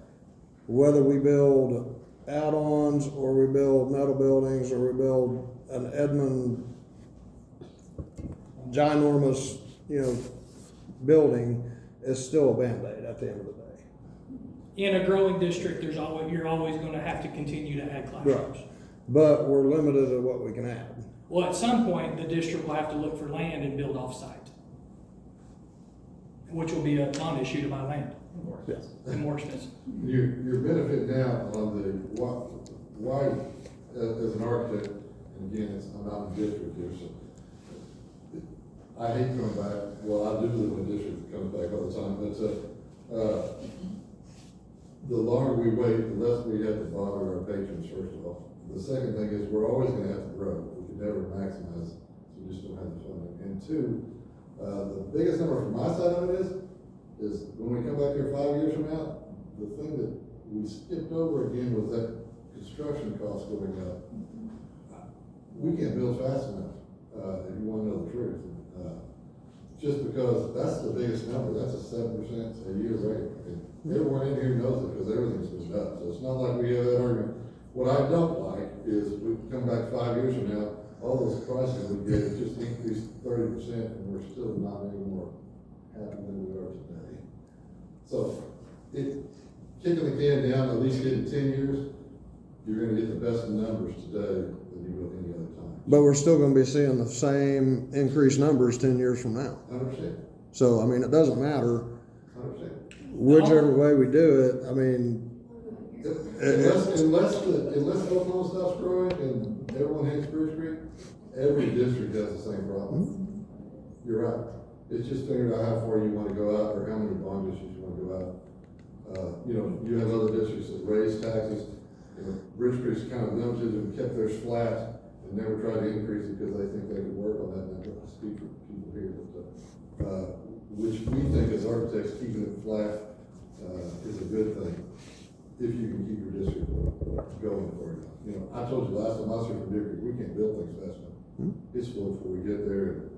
whether we build add-ons, or we build metal buildings, or we build an Edmund ginormous, building, is still a Band-Aid at the end of the day. In a growing district, you're always gonna have to continue to add classrooms. But we're limited at what we can add. Well, at some point, the district will have to look for land and build off-site, which will be a non-issue to buy land, Yes. and more expensive. Your benefit now on the, why, as an architect, and again, I'm not in the district here, so I hate coming back, well, I do live in a district that comes back all the time, but, the longer we wait, the less we have to bother our patrons, first of all. The second thing is, we're always gonna have to grow, we can never maximize, so we just don't have the funding. And two, the biggest number from my side of it is when we come back here 5 years from now, the thing that we skipped over again was that construction costs going up, we can't build fast enough, if you wanna know the truth. Just because that's the biggest number, that's a 7% a year rate. And everyone in here knows it, because everything's been up, so it's not like we have that argument. What I don't like is we come back 5 years from now, all those prices we get just increased 30%, and we're still not any more happy than we are today. So, kicking the can down, at least getting 10 years, you're gonna get the best numbers today than you will any other time. But we're still gonna be seeing the same increased numbers 10 years from now. 100%, So, I mean, it doesn't matter 100%. whichever way we do it, I mean, Unless Oklahoma stops growing and everyone hates Bridge Creek, every district has the same problem. You're right. It's just figuring out how far you wanna go out, or how many bond districts you wanna go out. You have other districts that raise taxes. Bridge Creek's kind of limited and kept theirs flat and never tried to increase it because they think they could work on that. And I don't speak for people here, but, which we think as architects, keeping it flat, is a good thing. If you can keep your district going for you. I told you last time I was here from Deer Creek, we can't build things fast enough. It's slow before we get there.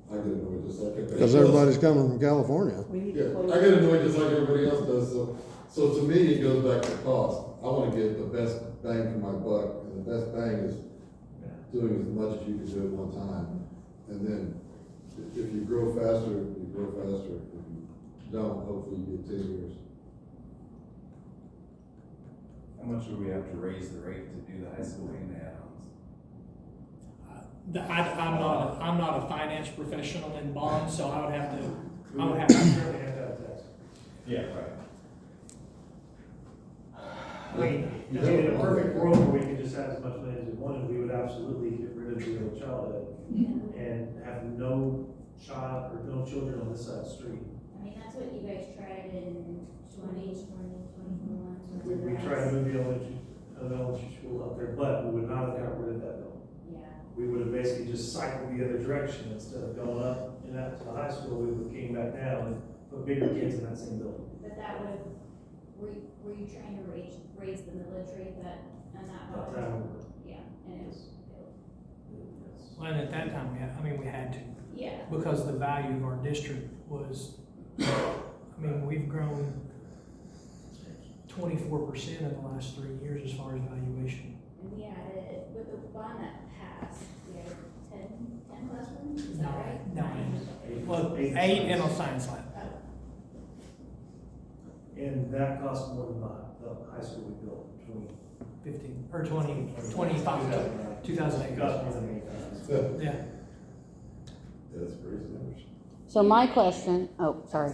I get annoyed just like everybody else. because everybody's coming from California. We need Yeah, to close. I get annoyed just like everybody else does, so to me, it goes back to cost. I wanna get the best bang for my buck, and the best bang is doing as much as you can do at one time. And then, if you grow faster, you grow faster. If you don't, hopefully you get 10 years. How much do we have to raise the rate to do the high school and the add-ons? I'm not a finance professional in bonds, so I would have to. They have to have tax. Yeah, right. I mean, in a perfect world where we could just have as much money as we wanted, we would absolutely get rid of the early childhood and have no child or no children on this side of the street. I mean, that's what you guys tried in 2021. We tried to move the elementary school up there, but we would not have got rid of that building. Yeah. We would have basically just cycled the other direction. Instead of going up and out to the high school, we would have came back down and put bigger kids in that same building. But that would have, were you trying to raise the millage rate on that That bond? time we were. Yeah, and it was, Yes. Well, and at that time, we had to, yeah. because the value of our district was, we've grown 24% in the last 3 years as far as valuation. And we added, with the bond that passed, we added 10 classrooms, is that right? No, Nine. well, 8 in a science lab. And that cost more than the high school we built between 15, or 20, 25, 2008. It cost more than $8,000. Yeah. That's crazy numbers. So my question, oh, sorry.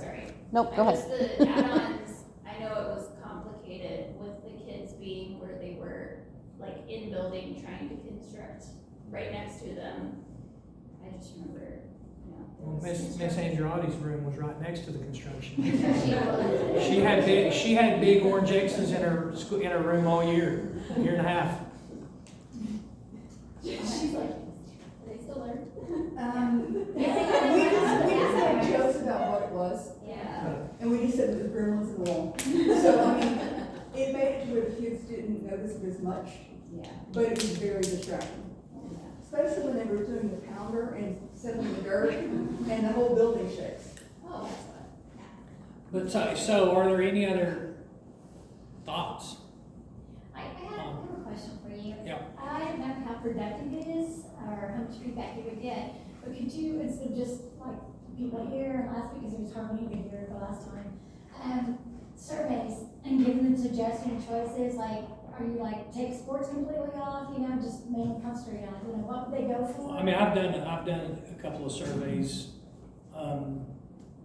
Nope, go Just ahead. the add-ons, I know it was complicated with the kids being where they were, like, in building, trying to construct right next to them. I just remember, there Well, was Miss construction. Andriotti's room was right next to the construction. She was. She had big orange X's in her room all year and a half. She's like, are they still there? We just had jokes about what it was, Yeah. and we just said it was gremlins in the wall. So, it made it to where the kids didn't notice it as much, Yeah. but it was very distracting. Especially when they were doing the pounder and settling the dirt, and the whole building shakes. Oh, that's fun. But so are there any other thoughts? I have a question for you. Yeah. I don't know how productive it is or how much feedback you would get, but could you, instead of just like people here last week, because there was hardly anybody here the last time, surveys and giving them suggestions, choices, like, are you like, take sports completely off, just mainly concentrate on, what would they go for? I've done a couple of surveys.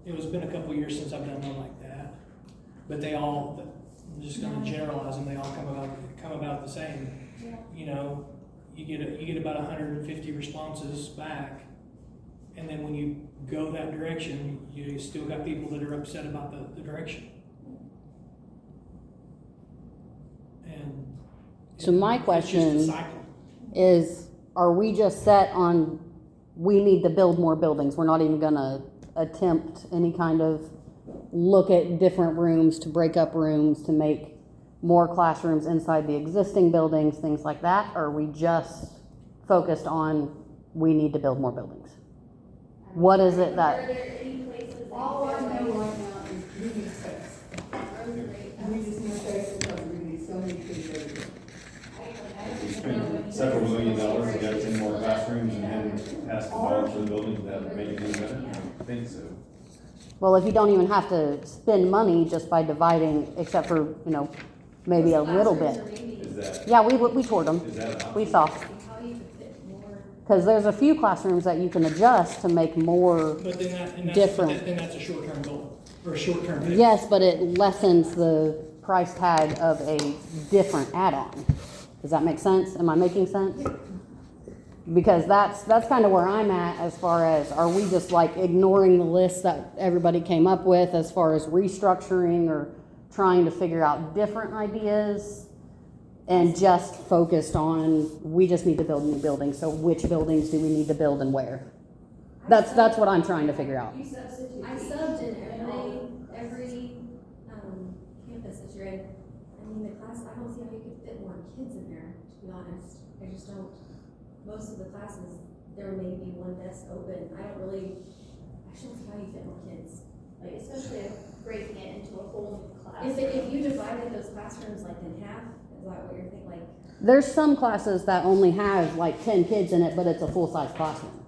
It's been a couple of years since I've done one like that, but I'm just gonna generalize them, they all come about the same. Yeah. You get about 150 responses back, and then when you go that direction, you still got people that are upset about the direction. And So my it's just a question cycle. is, are we just set on, we need to build more buildings? We're not even gonna attempt any kind of look at different rooms, to break up rooms, to make more classrooms inside the existing buildings, things like that? Or are we just focused on, we need to build more buildings? What is it Are that, there any places that All I you know feel like right now is we need space. growth rate? We just need space because we need so many kids everywhere. We spent several $1 million to get 10 more classrooms and then pass the ball for the buildings that make it any better? I don't think so. well, if you don't even have to spend money just by dividing, except for, maybe a little bit. Is that, Yeah, we toured them. is that an option? We saw. How you could fit more. Because there's a few classrooms that you can adjust to make more, But then Different. then that's a short-term goal, or a short-term fix. yes, but it lessens the price tag of a different add-on. Does that make sense? Am I making sense? Because that's kind of where I'm at as far as, are we just like ignoring the list that everybody came up with as far as restructuring or trying to figure out different ideas and just focused on, we just need to build new buildings, so which buildings do we need to build and where? That's what I'm trying to figure out. I subbed in every campus that you're in. I mean, the class, I don't see how you could fit more kids in there, to be honest. I just don't. Most of the classes, there may be one desk open. I don't see how you fit more kids. Like, especially if breaking it into a whole new class. If you divided those classrooms like in half, is that what you're thinking? Like, There's some classes that only have like 10 kids in it, but it's a full-size classroom.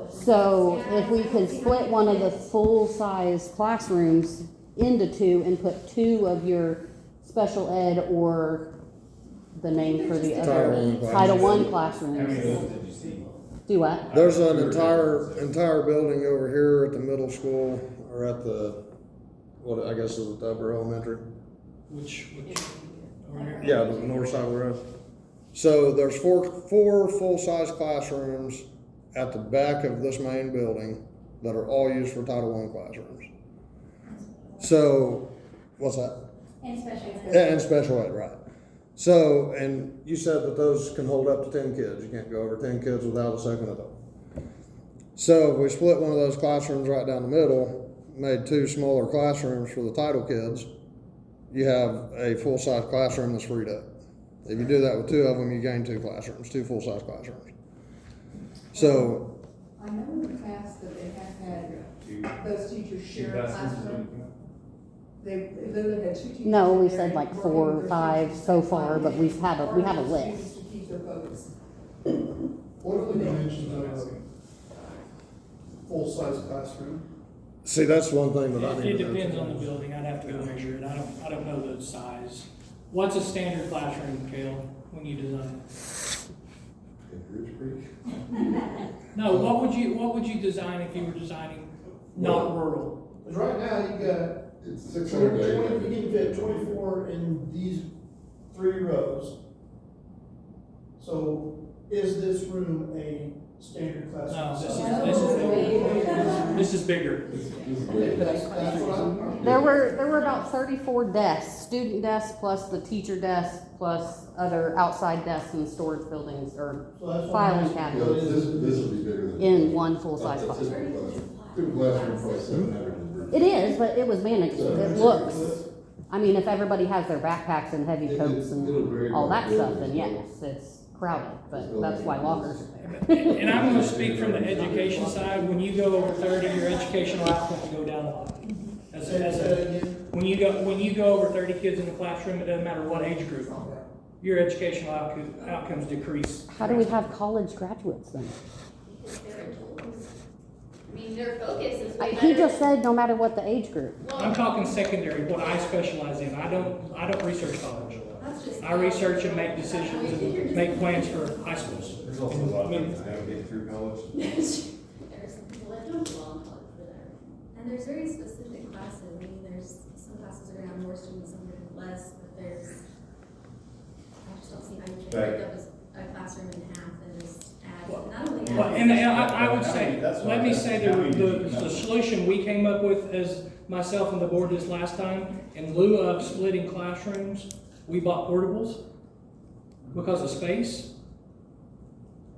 So if we could split one of the full-size classrooms into two and put two of your special ed or the name for the other Title I How many of classrooms. those did you see? Do what? There's an entire building over here at the middle school, or at the, what I guess is the upper elementary. Which, over here? Yeah, the north side of the road. So there's four full-size classrooms at the back of this main building that are all used for Title I classrooms. So, what's that? And special ed. Yeah, and special ed, right. So, and you said that those can hold up to 10 kids. You can't go over 10 kids without a second adult. So if we split one of those classrooms right down the middle, made two smaller classrooms for the title kids, you have a full-size classroom that's freed up. If you do that with two of them, you gain two classrooms, two full-size classrooms. So, I know in the past that they have had those teachers share a classroom. They literally had two teachers. No, we in there said like working 4 with or their 5 students so at far, but we have a list. To keep their focus. What are the dimensions of a full-size classroom? see, that's one thing that I It need to know. depends on the building, I'd have to go measure it, I don't know the size. What's a standard classroom, Kale, when you design it? Ridge Creek? No, what would you design if you were designing not rural? Because right now you got It's 600 to 800. you can fit 24 in these 3 rows. So is this room a standard classroom? No, size? this is bigger. That's what I'm. There were about 34 desks, student desks plus the teacher desk plus other outside desks in storage buildings or So that's what filing I'm asking. Yeah, cabinets this would be bigger than. in one full-size That's classroom. typical classroom. Typical classroom, probably 700. It is, but it was managed. It looks, I mean, if everybody has their backpacks and heavy coats and all that stuff, then yes, it's crowded, but that's why lockers are there. And I'm gonna speak from the education side, when you go over 30, your educational outcomes go down a lot. When you go over 30 kids in the classroom, it doesn't matter what age group, your educational outcomes decrease. How do we have college graduates then? I mean, their focus is way He better. just said no matter what the age group. I'm talking secondary, what I specialize in, I don't research college. That's just. I research and make decisions and make plans for high schools. There's also a lot of people that don't get through college. There's some people that don't belong in college for that. And there's very specific classes. I mean, there's some classes are gonna have more students, some are gonna have less, but there's, I just don't see how you can break up a classroom in half and just add, not only add. Well, and I would say, let me say the solution we came up with as myself and the board this last time, in lieu of splitting classrooms, we bought portables because of space.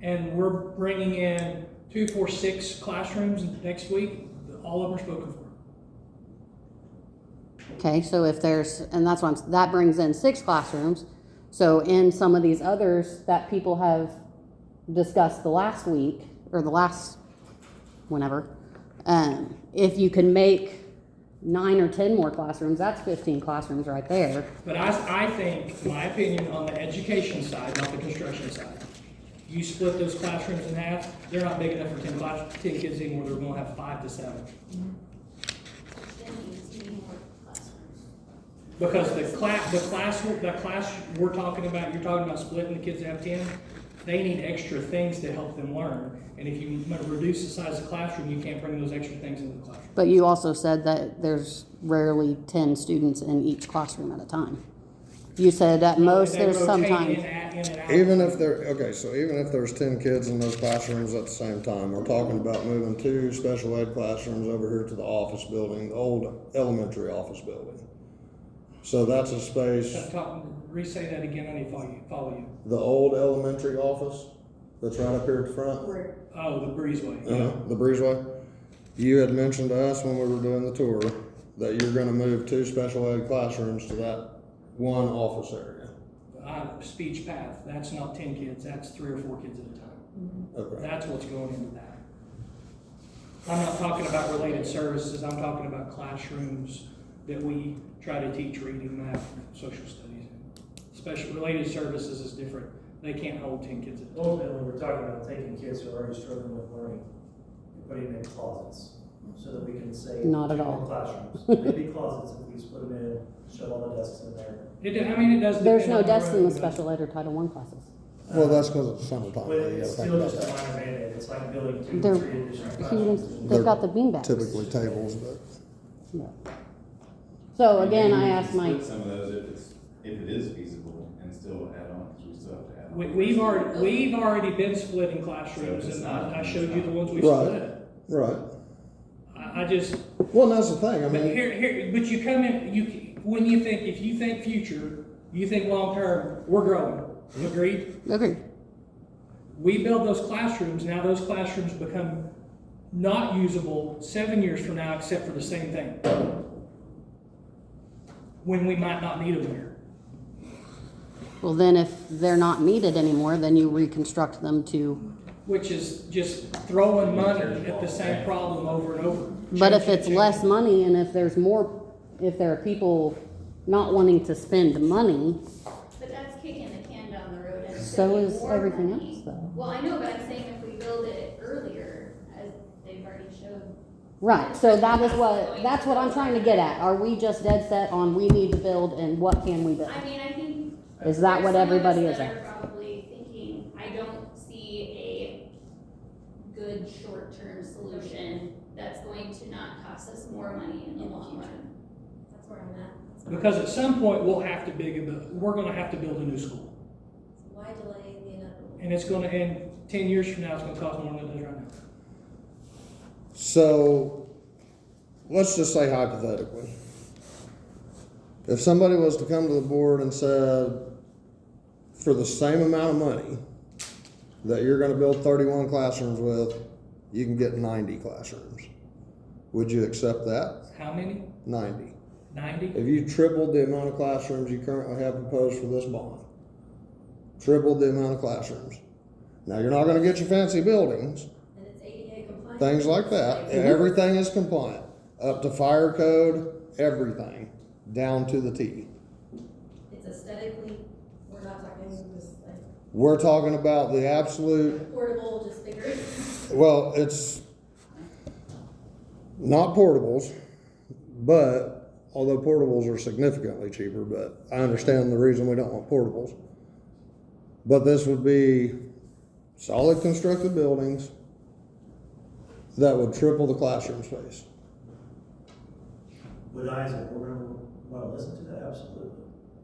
And we're bringing in 2, 4, 6 classrooms next week. All of them are spoken for. Okay, so if there's, and that's why that brings in 6 classrooms. So in some of these others that people have discussed the last week, or the last, whenever, if you can make 9 or 10 more classrooms, that's 15 classrooms right there. But I think, my opinion, on the education side, not the construction side, you split those classrooms in half, they're not big enough for 10 kids anymore, they're gonna have 5 to 7. Then you need more classrooms. Because the class we're talking about, you're talking about splitting the kids to have 10, they need extra things to help them learn. And if you reduce the size of the classroom, you can't bring those extra things into the classroom. But you also said that there's rarely 10 students in each classroom at a time. You said at most They there's rotate sometimes. in and out. Even if even if there's 10 kids in those classrooms at the same time, we're talking about moving 2 special ed classrooms over here to the office building, the old elementary office building. So that's a space, Re-say that again, I need to follow you. the old elementary office that's right up here at the front. Oh, the breezeway. The breezeway. You had mentioned to us when we were doing the tour that you're gonna move 2 special ed classrooms to that one office area. Speech path, that's not 10 kids, that's 3 or 4 kids at a time. Okay. That's what's going into that. I'm not talking about related services, I'm talking about classrooms that we try to teach reading, math, social studies in. Special related services is different, they can't hold 10 kids at a time. Ultimately, we're talking about taking kids who are already struggling with learning and putting them in closets so that we can save Not at 2 all. more classrooms. Maybe closets if we just put them in, shove all the desks in there. It does. There's depend no on desks in the room, but- special ed or Title I classes. Well, that's because it's summertime. But You it's gotta think still about just a that. minor mandate, it's like building 2 They're or 3 additional huge, classrooms. they've got the beanbags. Typically tables, but. Yeah. So again, Maybe I we asked can Mike, split some of those if it is feasible and still add on, because we still have to add on. We've already been splitting classrooms, So it's and not- I showed you the ones we Right. split. Right. I just, Well, that's the thing, I but mean, but you come in, if you think future, you think long term, we're growing. Agreed? agreed. We build those classrooms, now those classrooms become not usable 7 years from now, except for the same thing. When we might not need them here. Well, then if they're not needed anymore, then you reconstruct them to, Which is just throwing money at the same problem over and over. but if Change it, it's change less it. money and if there's more, if there are people not wanting to spend money, But that's kicking the can down the road and so spending is more everything money. else though. Well, I know, but I'm saying if we build it earlier, as they've already showed. Right, so that's what I'm trying to get at. Are we just dead set on we need to build and what can we build? I mean, I think. Is that what there's some of us everybody is that at? are probably thinking, I don't see a good short-term solution that's going to not cost us more money in the long run. That's where I'm at. Because at some point, we're gonna have to build a new school. Why delay the inevitable? And it's gonna, and 10 years from now, it's gonna cost more than it does right now. so, let's just say hypothetically. If somebody was to come to the board and said, for the same amount of money that you're gonna build 31 classrooms with, you can get 90 classrooms. Would you accept that? How many? 90. 90? If you tripled the amount of classrooms you currently have proposed for this bond, tripled the amount of classrooms. Now, you're not gonna get your fancy buildings, And it's ADA compliant. things like that. Everything is compliant, up to fire code, everything, down to the T. It's aesthetically, we're not talking this like We're talking about the absolute, portable, just bigger. well, it's not portables, but although portables are significantly cheaper, but I understand the reason we don't want portables. But this would be solid constructed buildings that would triple the classroom space. Would I, as a board member, want to listen to that? Absolutely.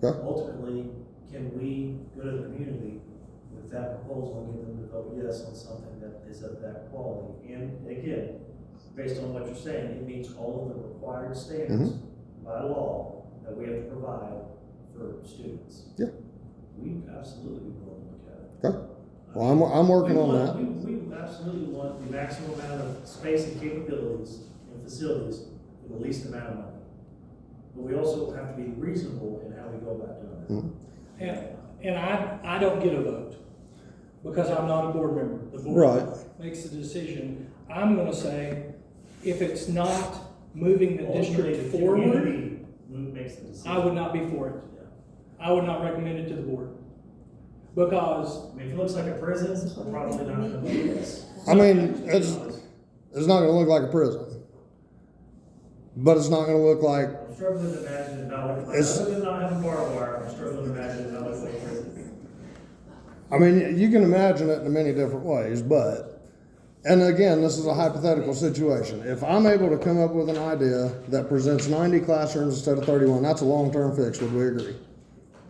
Okay. Ultimately, can we go to the community with that proposal and get them to vote yes on something that is of that quality? And again, based on what you're saying, it meets all of the required standards by law that we have to provide for students. Yeah. We absolutely be willing to look at it. Okay. Well, I'm working We on want- that. We absolutely want the maximum amount of space and capabilities and facilities for the least amount of money. but we also have to be reasonable in how we go about doing that. And I don't get a vote, because I'm not a board member. The board Right. makes the decision. I'm gonna say, if it's not moving the district Ultimately, the forward, community makes the decision. I would not be for it. I would not recommend it to the board. Because I mean, if it looks like a prison, I'm probably not gonna vote this. I mean, it's not gonna look like a prison. But it's not gonna look like, I'm struggling to imagine it not looking like, It's- other than not having barbed wire, I'm struggling to imagine it not looking like a prison. I mean, you can imagine it in many different ways, but, and again, this is a hypothetical situation. If I'm able to come up with an idea that presents 90 classrooms instead of 31, that's a long-term fix, would we agree?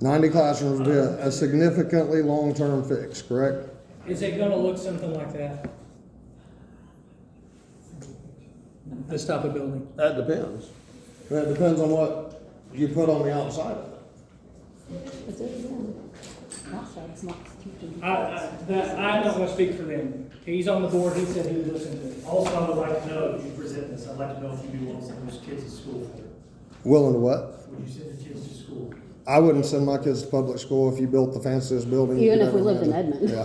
90 classrooms would be a significantly long-term fix, correct? is it gonna look something like that? This type of building? That depends. That depends on what you put on the outside of it. Is it, yeah. Outside's not teaching. I'm not gonna speak for them. He's on the board, he said he would listen to it. Also, I would like to know, if you present this, I'd like to know if you do want to send those kids to school for it. Willing to what? Would you send the kids to school? I wouldn't send my kids to public school if you built the fanciest building. you Even could if we ever lived in imagine. Edmond. Yeah.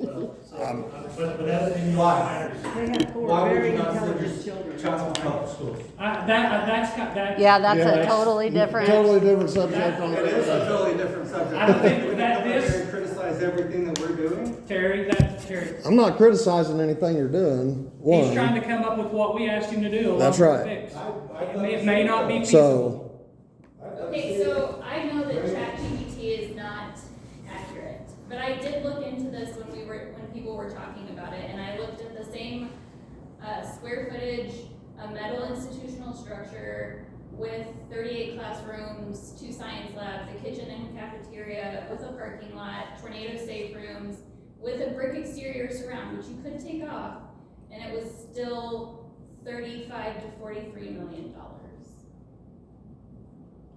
Well, so, but that in your matters. They have four very intelligent children. Child to public schools. That's Yeah, that's Yeah, a that's totally different. Totally different subject on It is a that. totally different subject. I don't think We that come up this- here and criticize everything that we're doing. Terry, I'm not criticizing anything you're doing, he's trying one. to come up with what we asked him to do. along That's with right. the fix. It may not be feasible. So, Okay, so I know that ChatGPT is not accurate, but I did look into this when people were talking about it, and I looked at the same square footage, a metal institutional structure with 38 classrooms, 2 science labs, a kitchen and cafeteria, with a parking lot, tornado safe rooms, with a brick exterior surround, which you could take off, and it was still $35 to $43 million.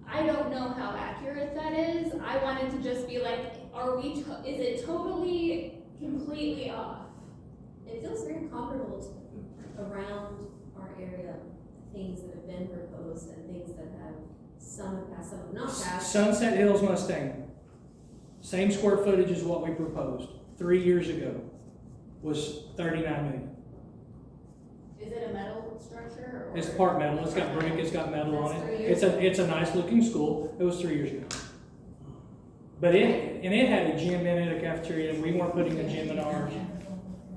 I don't know how accurate that is. I wanted to just be like, is it totally, completely off? It feels very comparable to around our area, things that have been proposed and things that have, some have passed, some have not passed. Sunset Hills Mustang, same square footage as what we proposed 3 years ago, was 39 million. Is it a metal structure or? It's part metal, it's got brick, it's got metal on That's 3 it. years It's a nice looking school, it was 3 years ago. But it had a gym in it, a cafeteria, and we weren't putting a gym in ours.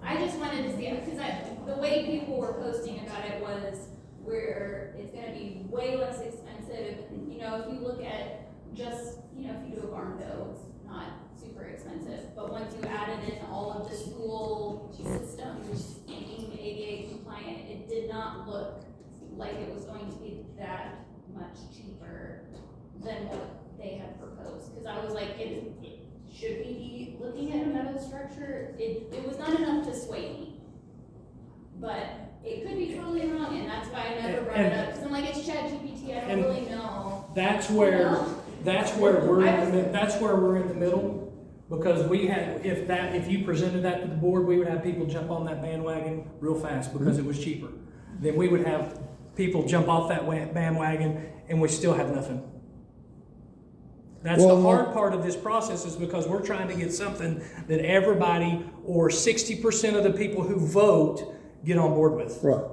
I just wanted to see it, because the way people were posting about it was where it's gonna be way less expensive. And, you know, if you look at just, you know, if you do a barn dough, it's not super expensive. But once you added in all of the school systems, being ADA compliant, it did not look like it was going to be that much cheaper than what they had proposed. Because I was like, should we be looking at a metal structure? It was not enough to sway me. But it could be totally wrong, and that's why I never brought it up. Because I'm like, it's ChatGPT, I don't really know. That's where we're in the middle, because we had, if you presented that to the board, we would have people jump on that bandwagon real fast because it was cheaper. Then we would have people jump off that bandwagon and we still have nothing. That's the hard part of this process, is because we're trying to get something that everybody, or 60% of the people who vote, get on board with. right.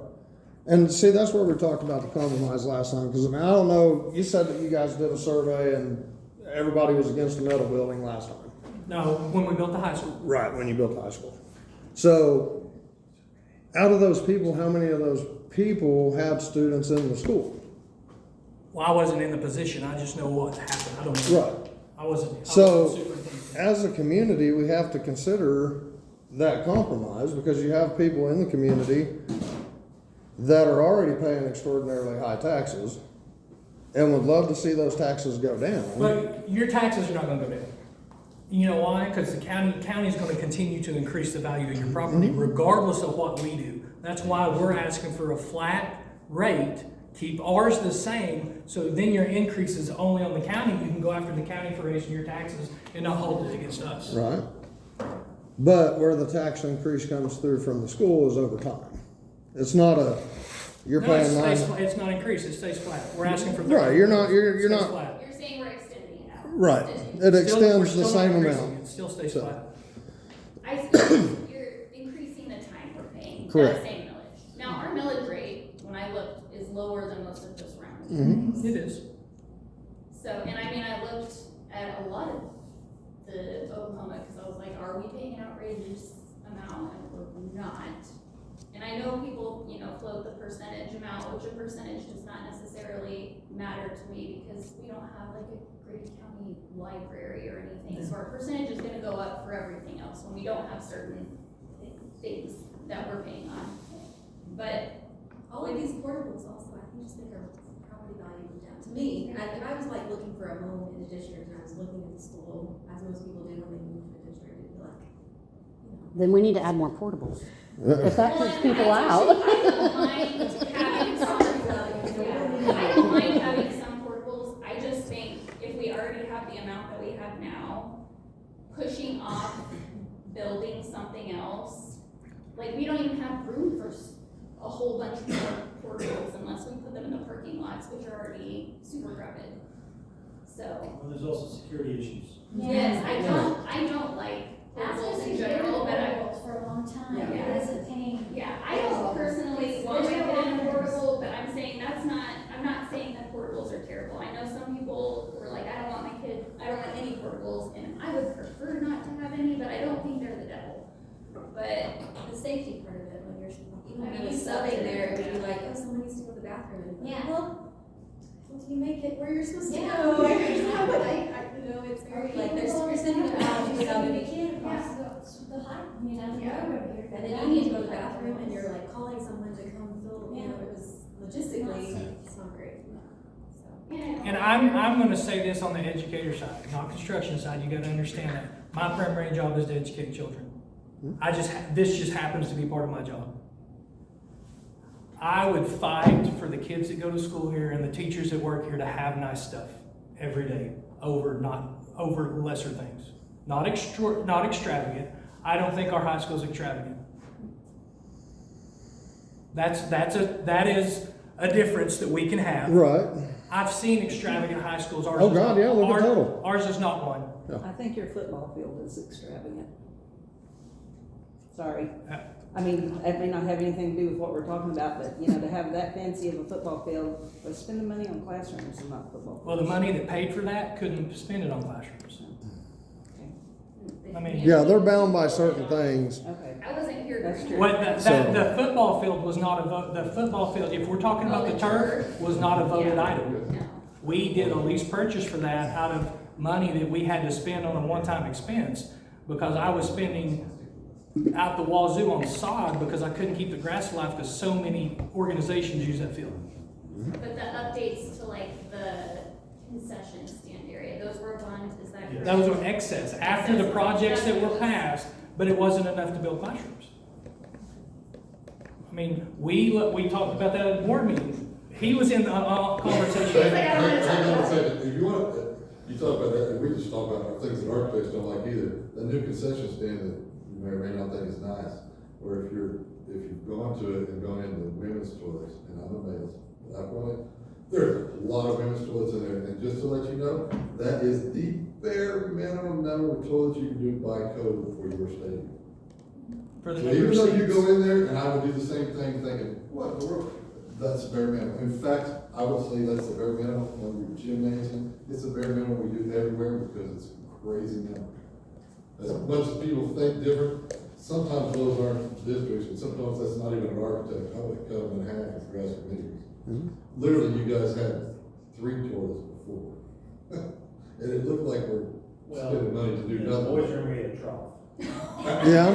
And see, that's where we talked about the compromise last time, because I mean, I don't know, you said that you guys did a survey and everybody was against the metal building last time. No, when we built the high school. Right, when you built the high school. So, out of those people, how many of those people have students in the school? Well, I wasn't in the position, I just know what happened, I don't know. Right. I wasn't So, superintendent. as a community, we have to consider that compromise, because you have people in the community that are already paying extraordinarily high taxes and would love to see those taxes go down. But your taxes are not gonna go down. You know why? Because the county's gonna continue to increase the value of your property regardless of what we do. That's why we're asking for a flat rate, keep ours the same, so then your increase is only on the county. You can go after the county for raising your taxes and not hold it against us. Right? But where the tax increase comes through from the school is over time. It's not You're No, it paying stays nine. flat. It's not increased, it stays flat. We're asking for. Right, you're not, you're Stays not, flat. You're saying we're extending it out. right. Extending. It Still- we're extends the still not same increasing amount. It still stays So- flat. I see, you're increasing the time we're paying, Correct. the same millage. Now, our millage rate, when I looked, is lower than most of the surrounding Mhm. counties. It is. So, and I mean, I looked at a lot of the Oklahoma, cause I was like, are we paying an outrageous amount? And we're not. And I know people, you know, float the percentage amount, which a percentage does not necessarily matter to me because we don't have like a Grady County library or anything. So our percentage is gonna go up for everything else when we don't have certain things that we're paying on. But All of these portables also, I think, just think our property value went down. To me, if I was like looking for a home in a district and I was looking at the school, as most people do when they move to a district, it'd be like, you know. Then we need to add more portables. If that Well, keeps and people I out. don't mind having some, I don't mind having some portables, I just think if we already have the amount that we have now, pushing off building something else, like, we don't even have room for a whole bunch more portables unless we put them in the parking lots, which are already super crowded. So, Well, there's also security issues. yes, I don't like portables in general, but I, For a long time, Yeah. it is a pain. yeah, I don't personally want my kid in a portable, but I'm saying I'm not saying that portables are terrible. I know some people were like, I don't want any portables, and I would prefer not to have any, but I don't think they're the devil. But The safety part of it, when you're, even I when mean, you're you subbing sub there, it, it'd be yeah. like, oh, someone needs to go to the bathroom, and you're like, Yeah. well, how do you make it where you're supposed to Yeah. go? You know, it's very, like, you're sending them out, you know, You can't cross the height, you know, the Yeah. road here. and then you need to go to the bathroom, and you're like calling someone to come fill, you know, it was logistically, it's not great. So. And I'm gonna say this on the educator side, not construction side, you gotta understand that. My primary job is to educate children. This just happens to be part of my job. I would fight for the kids that go to school here and the teachers that work here to have nice stuff every day over lesser things. Not extravagant. I don't think our high school is extravagant. That is a difference that we can have. Right. I've seen extravagant high schools. Ours Oh, is God, not- yeah, look at Total. Ours is not one. I think your football field is extravagant. Sorry. Uh, I mean, it may not have anything to do with what we're talking about, but, you know, to have that fancy of a football field, let's spend the money on classrooms and not football fields. Well, the money that paid for that couldn't spend it on classrooms. I mean, Yeah, they're bound by certain things. Okay, I wasn't here. That's during true. what the So- football field was not a vote. The football field, if we're talking about the turf, was not a voted Yeah. item. No. We did a lease purchase for that out of money that we had to spend on a one-time expense because I was spending out the wazoo on sod because I couldn't keep the grass alive because so many organizations use that field. But the updates to like the concession stand area, those were ones, is that correct? That was an excess after the projects that were passed, but it wasn't enough to build classrooms. I mean, we talked about that at the board meeting. He was in the conversation. Hang on a second, if you want, you talk about that, and we just talk about things that architects don't like either. The new concession stand that you may or may not think is nice, or if you've gone to it and gone into women's toilets, and I'm a male, I've gone in, there's a lot of women's toilets in there, and just to let you know, that is the bare minimum number of toilets you can do by code for your stadium. For the So number even of though you seats. go in there, and I would do the same thing, thinking, what in the world? That's the bare minimum. In fact, I would say that's the bare minimum when we're gymnasium. It's the bare minimum we do everywhere because it's crazy number. As much as people think different, sometimes those aren't districts, and sometimes that's not even an architect. I would cut them in half if you're asking me. Literally, you guys had 3 toilets before. And it looked like we're spending money to do In the nothing. boys' room, we had a trough. Yeah.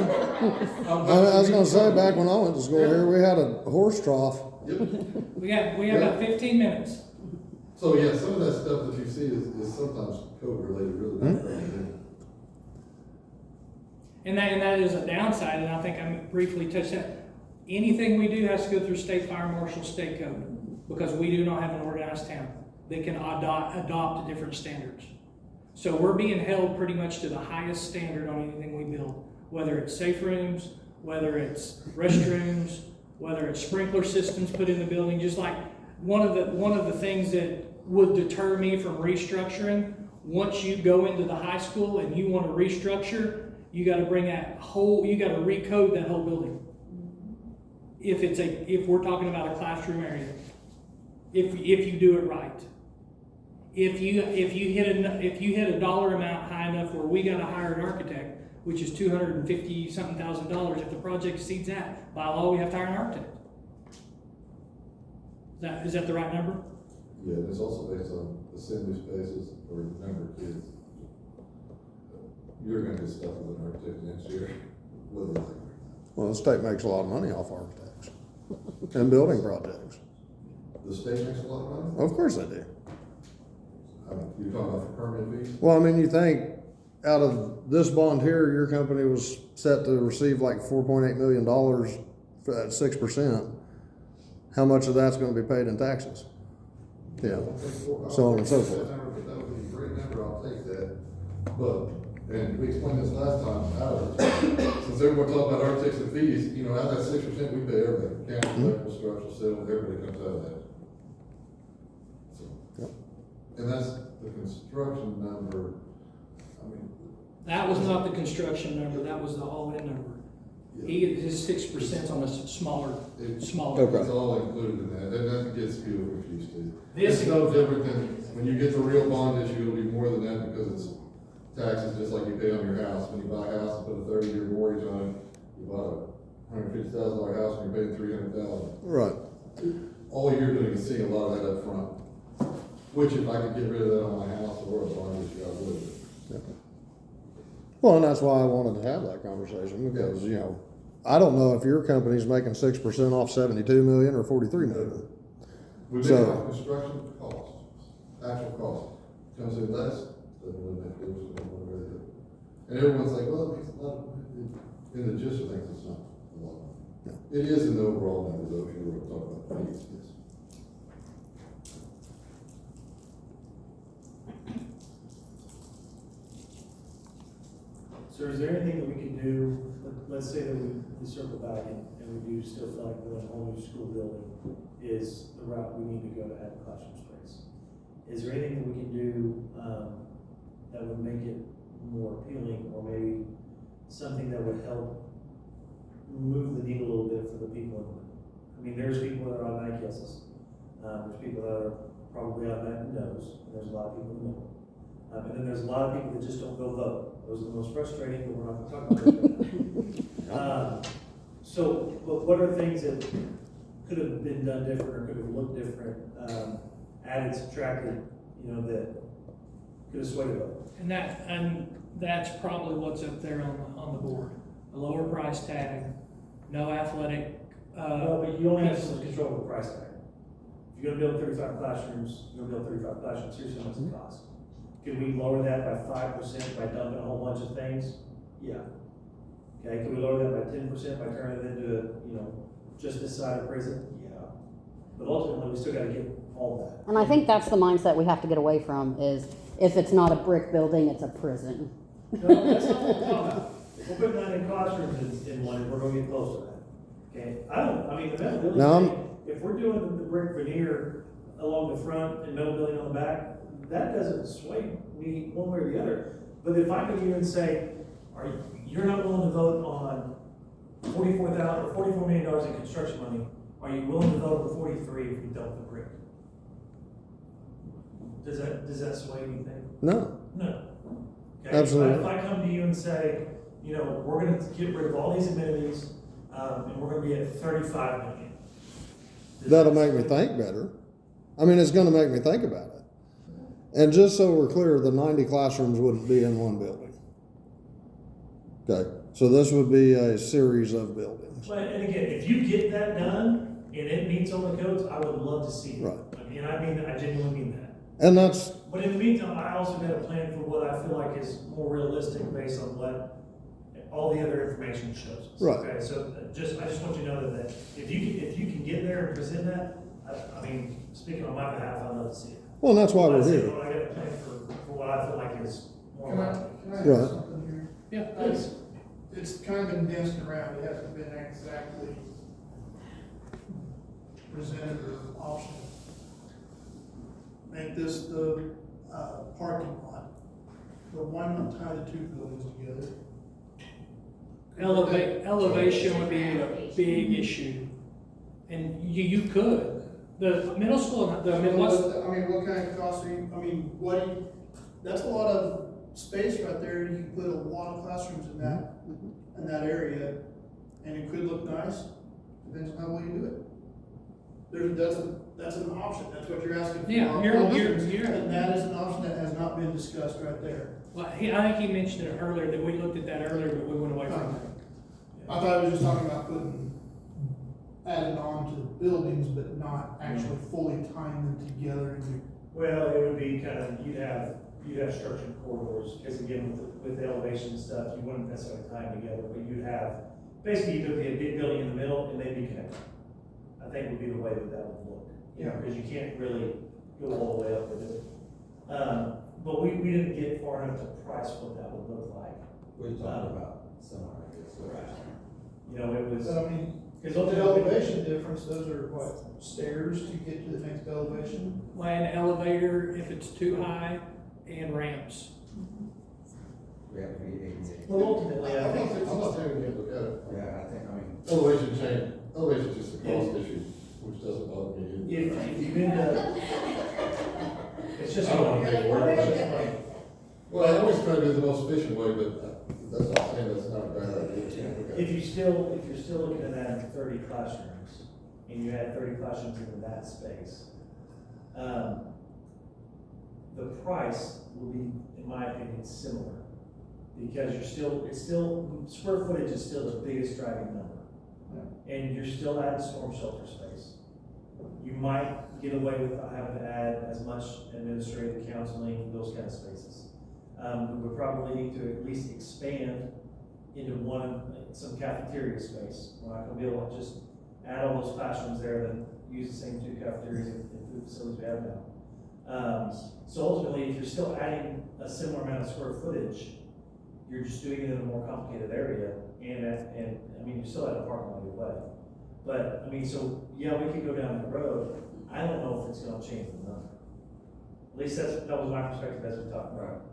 I was gonna say, back when I went to school here, we had a horse trough. Yep. We have about 15 minutes. So yeah, some of that stuff that you see is sometimes code related, really not related. And that is a downside, and I think I briefly touched that. Anything we do has to go through state fire marshal, state code, because we do not have an organized town that can adopt different standards. So we're being held pretty much to the highest standard on anything we build, whether it's safe rooms, whether it's restrooms, whether it's sprinkler systems put in the building, just like one of the things that would deter me from restructuring, once you go into the high school and you want to restructure, you gotta bring you gotta recode that whole building. If we're talking about a classroom area, if you do it right. If you hit a dollar amount high enough where we gotta hire an architect, which is $250-something thousand, if the project exceeds that, by law, we have to hire an architect. Is that the right number? Yeah, and it's also based on assembly spaces or the number of kids. You're gonna get stuck with an architect next year, whether they. Well, the state makes a lot of money off architects and building projects. The state makes a lot of money? Of course they do. You're talking about for permit fees? Well, I mean, you think out of this bond here, your company was set to receive like $4.8 million for that 6%. How much of that's gonna be paid in taxes? Yeah, so on and so forth. That would be a great number, I'll take that. But, and we explained this last time, since everyone talked about architects and fees, you know, out of that 6%, we pay everything. County, electrical, structural, civil, everybody comes out of that. So, Yep. and that's the construction number, I mean. That was not the construction number, that was the all-in number. His 6% on a smaller. Okay. It's all included in that, and that gets people confused too. This It's no different than, when you get the real bond issue, it'll be more than that because it's taxes just like you pay on your house. When you buy a house and put a 30-year mortgage on it, you bought a $150,000 house and you're paying $300,000. Right. All you're doing is seeing a lot of that up front, which if I could get rid of that on my house or a bond issue, I would. Okay. Well, and that's why I wanted to have that conversation because, you know, I don't know if your company's making 6% off 72 million or 43 million. We make our construction cost, actual cost, comes in less than when that goes to one way or the other. And everyone's like, well, it makes a lot of, in the gist of things, it's not a lot. It is in the overall number though, if you were to talk about fees, yes. So is there anything that we can do, let's say that we circle back and we do still feel like building a whole new school building is the route we need to go to add classroom space. Is there anything that we can do, that would make it more appealing, or maybe something that would help move the needle a little bit for the people in the middle? I mean, there's people that are automatic yeses, there's people that are probably automatic no's, and there's a lot of people in the middle. And then there's a lot of people that just don't go vote. Those are the most frustrating, but we're not gonna talk about those right now. But what are things that could have been done different or could have looked different, added, subtracted, you know, that could have swayed a vote? And that's probably what's up there on the board. A lower price tag, no athletic, Well, but you only have some control of the price tag. If you're gonna build 35 classrooms, you're gonna build 35 classrooms, here's how much it costs. Can we lower that by 5% by dumping a whole bunch of things? Yeah. Okay, can we lower that by 10% by turning it into, you know, just this side of prison? Yeah. But ultimately, we still gotta get all that. And I think that's the mindset we have to get away from is if it's not a brick building, it's a prison. No, that's not what we're talking about. If we're putting 9 classrooms in one, we're gonna get close to that. Okay, I mean, the metal building, No, if we're doing the brick veneer along the front and metal building on the back, that doesn't sway me one way or the other. But if I come to you and say, you're not willing to vote on $44 million in construction money, are you willing to vote on 43 if we dump the brick? Does that sway anything? no, No. Okay? Absolutely. If I come to you and say, you know, we're gonna get rid of all these amenities, and we're gonna be at 35 million. that'll make me think better. I mean, it's gonna make me think about it. And just so we're clear, the 90 classrooms wouldn't be in one building. Okay, so this would be a series of buildings. But, and again, if you get that done and it meets all the codes, I would love to see it. Right. I genuinely mean that. And that's, But in the meantime, I also got a plan for what I feel like is more realistic based on what all the other information shows us. Right. Okay, so I just want you to know that if you can get there and present that, I mean, speaking on my behalf, I'd love to see it. well, and that's why we're I here. got a plan for what I feel like is more Can I likely. add Right. something here? Yeah, please. It's kind of been danced around, it hasn't been exactly presented or option. Make this the, parking lot, but why not tie the two buildings together? Elevation would be a big issue. And you could. The middle school, the Midwest, I mean, what kind of cost are you, I mean, what do you, that's a lot of space right there, you can put a lot of classrooms in that area, and it could look nice, depends on how well you do it. That's an option, that's what you're asking for. Yeah, you're- And that is an option that has not been discussed right there. well, I think he mentioned it earlier, that we looked at that earlier, but we went away from it. I thought I was just talking about adding on to the buildings, but not actually fully tying them together into. Well, it would be kind of, you'd have structured corridors, because again, with the elevation and stuff, you wouldn't necessarily tie them together, but you'd have, basically, you'd be a big building in the middle, and they'd be connected. I think would be the way that would look. Yeah. Because you can't really go all the way up with it. But we didn't get far enough to price what that would look like. We talked about similar, I guess. You know, it was, So, I mean, because the ultimately, elevation difference, those are what, stairs to get to the next elevation? Land elevator if it's too high, and ramps. We have to be 88. well, ultimately, I I'm think. not saying we can't look at it. Yeah, I think, I mean, Elevation change, elevation's just a cost issue, which doesn't bother me. If you end up, it's just. I don't wanna make it work, it's just like, well, I always try to do the most efficient way, but that's not saying that's not a bad idea. If you're still looking at adding 30 classrooms, and you had 30 classrooms in that space, the price will be, in my opinion, similar. Because square footage is still the biggest driving number. And you're still adding storm shelter space. You might get away with not having to add as much administrative counseling, those kind of spaces. We would probably need to at least expand into some cafeteria space. We're not gonna be able to just add all those classrooms there, then use the same two cafeterias and food facilities we have now. So ultimately, if you're still adding a similar amount of square footage, you're just doing it in a more complicated area, and I mean, you still have a parking lot either way. But, I mean, so, yeah, we could go down the road, I don't know if it's gonna change the number. At least that was my perspective as we talked about.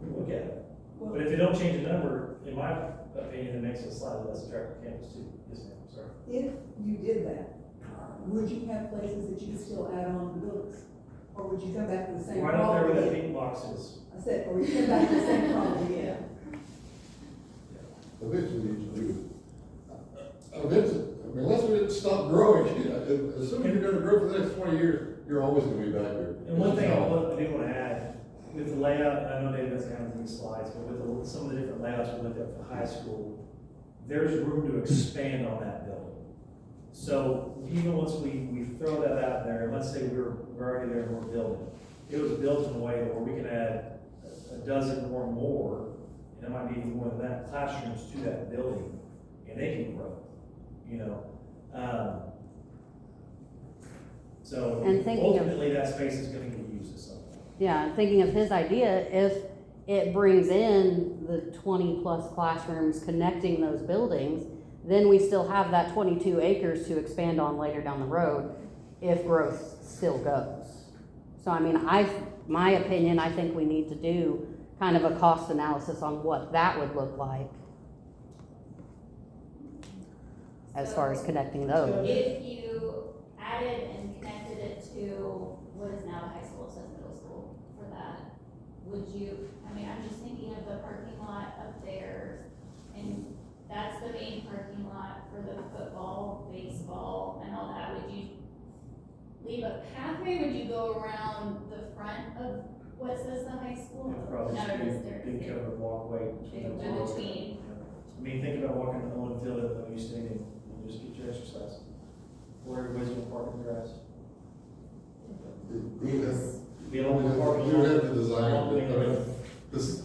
We look at it. But if you don't change the number, in my opinion, it makes it a slightly less attractive campus too. Yes, ma'am, sorry. If you did that, would you have places that you could still add on to the buildings? Or would you come back to the same Right up there problem where that again? pink box is. I said, or would you come back to the same problem again? Eventually, you should do it. Eventually, I mean, unless we stop growing, as soon as you're gonna grow for the next 20 years, you're always gonna be back here. And one thing I do want to add, with the layout, and I know David doesn't have these slides, but with some of the different layouts we looked at for high school, there's room to expand on that building. So even once we throw that out there, and let's say we're already there and we're building, it was built in a way where we can add a dozen or more, and it might be even more than that, classrooms to that building, and they can grow, you know? So And thinking of- ultimately, that space is gonna get used at some point. Yeah, and thinking of his idea, if it brings in the 20+ classrooms connecting those buildings, then we still have that 22 acres to expand on later down the road if growth still goes. So I mean, my opinion, I think we need to do kind of a cost analysis on what that would look like as far as connecting those. If you added and connected it to what is now the high school, it says middle school for that, would you, I mean, I'm just thinking of the parking lot up there, and that's the main parking lot for the football, baseball, and all that. Would you leave a pathway? Would you go around the front of what says the high school? And probably No, just it is there. big covered walkway. In between. I mean, think about walking to Owen Field at the new stadium, and just get your exercise. Where everybody's gonna park in the grass. We would have, Be a little more parking. we would have to design, along the main road. this,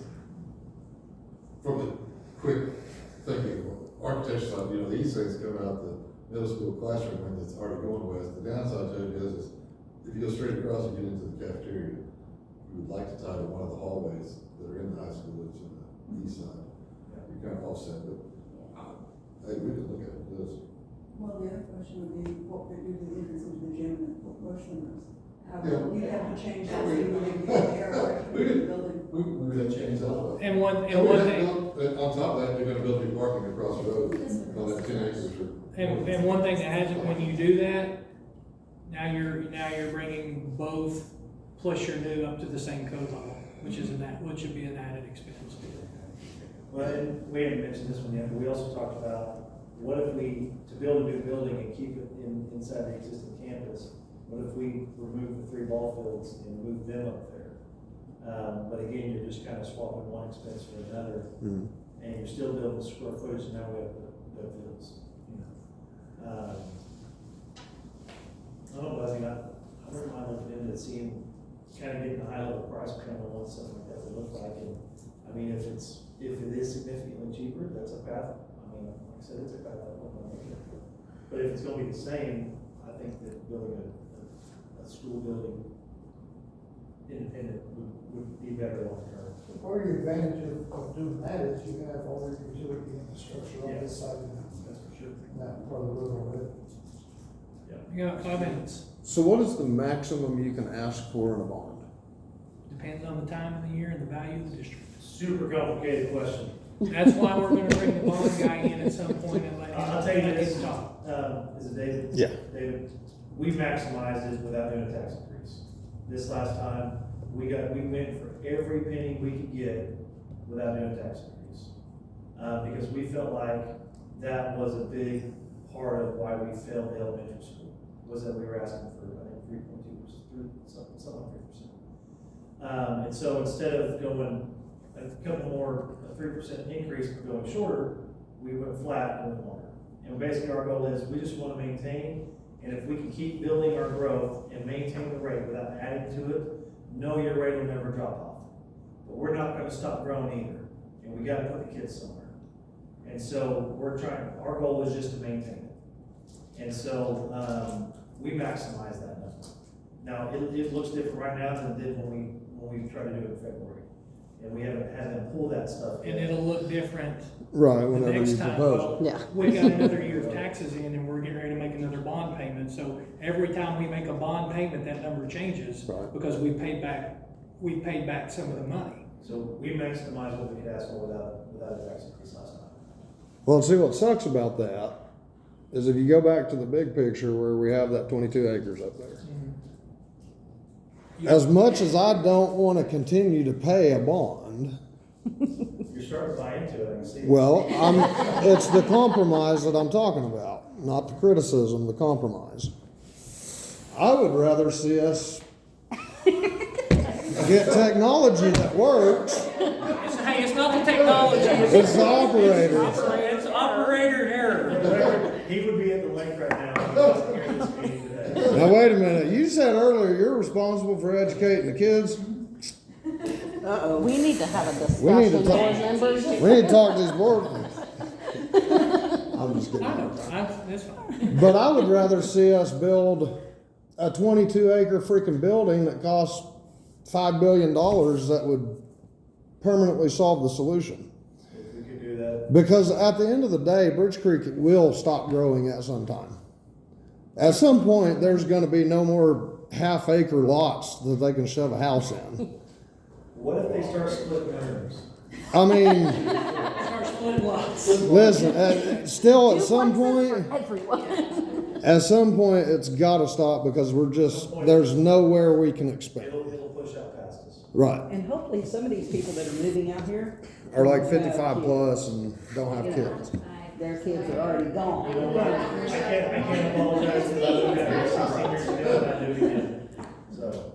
from the quick thinking, architecture side, these things come out the middle school classroom when it's already going west. The downside to it is if you go straight across and get into the cafeteria, you would like to tie to one of the hallways that are in the high school, which is on the east side. You kind of offset, but, hey, we can look at this. Well, the other question would be, what would do the entrance into the gym and what motion was? How, Yeah. you'd have to change that, so you would get there, or the building. We would change that up. And one So we're thing, gonna- on top of that, you're gonna build new parking across the road on that 10 acres. and one thing that hasn't, when you do that, now you're bringing both plus your new up to the same code level, which would be an added expense. Well, and we haven't mentioned this one yet, but we also talked about, what if we, to build a new building and keep it inside the existing campus, what if we remove the 3 ball fields and move them up there? But again, you're just kind of swapping one expense for another, and you're still building square footage, and now we have the fields. I don't know, I mean, I wouldn't mind looking into seeing, kind of getting a high level price point on what something like that would look like, and, I mean, if it is significantly cheaper, that's a path. I mean, like I said, it's a path I don't want to make it. But if it's gonna be the same, I think that building a school building independent would be better long term. Part of the advantage of doing that is you have all your utility infrastructure on this side of That's for sure. that part of the road already. You got 5 minutes. So what is the maximum you can ask for in a bond? Depends on the time of the year and the value of the district. Super complicated question. That's why we're gonna bring the bond guy in at some point and let I'll tell you him this, talk. is it David? Yeah. David, we maximized it without doing a tax increase. This last time, we went for every penny we could get without doing a tax increase. Because we felt like that was a big part of why we failed the elementary school, was that we were asking for, I think, 3.2%, something like 3%. And so instead of going a couple more, a 3% increase but going shorter, we went flat and went longer. And basically our goal is, we just want to maintain, and if we can keep building our growth and maintain the rate without adding to it, know your rate will never drop off. But we're not going to stop growing either, and we got to put the kids somewhere. And so our goal is just to maintain it. And so we maximize that number. Now, it looks different right now than it did when we tried to do it in February. And we haven't had them pull that stuff. And it'll look different Right, the whenever next you time. propose Well, it. Yeah. we got another year of taxes in and we're getting ready to make another bond payment. So every time we make a bond payment, that number changes Right. because we paid back some of the money. So we maximized what we could ask for without a tax increase last time. Well, see, what sucks about that is if you go back to the big picture where we have that 22 acres up there. As much as I don't want to continue to pay a bond, You're starting to buy into it, I can see. well, it's the compromise that I'm talking about, not the criticism, the compromise. I would rather see us get technology that works. Hey, it's not the technology. It's the operators. It's operator error. He would be at the lake right now. He wasn't here this meeting today. Now, wait a minute. You said earlier you're responsible for educating the kids. Uh-oh, we need to have a We need to discussion, board talk. members. We need to talk to these board. I'm just I kidding. know, that's fine. But I would rather see us build a 22-acre freaking building that costs $5 billion that would permanently solve the solution. If we could do that. Because at the end of the day, Bridge Creek will stop growing at some time. At some point, there's going to be no more half-acre lots that they can shove a house in. What if they start splitting owners? I mean, Start splitting lots. listen, still at some point, Everyone. at some point, it's got to stop because there's nowhere we can expand. It'll push out past us. Right. And hopefully some of these people that are moving out here. Or like have 55 kids. plus and don't have kids. Their kids are already gone. You know what? I can't apologize to those who have 16 years ago and not do it again. So.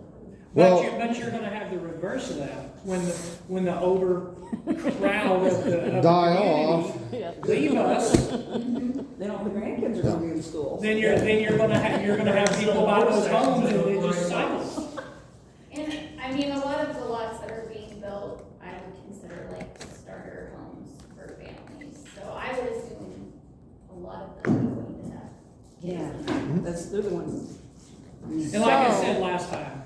Well- But you're gonna have the reverse of that, when the overcrowd of the Die community leave us, Then all the grandkids are gonna be in school. then you're gonna have people buy those homes and it just cycles. And, I mean, a lot of the lots that are being built, I would consider like starter homes for families. So I would assume a lot of them are going to have Yeah, they're the ones. And like I said last time,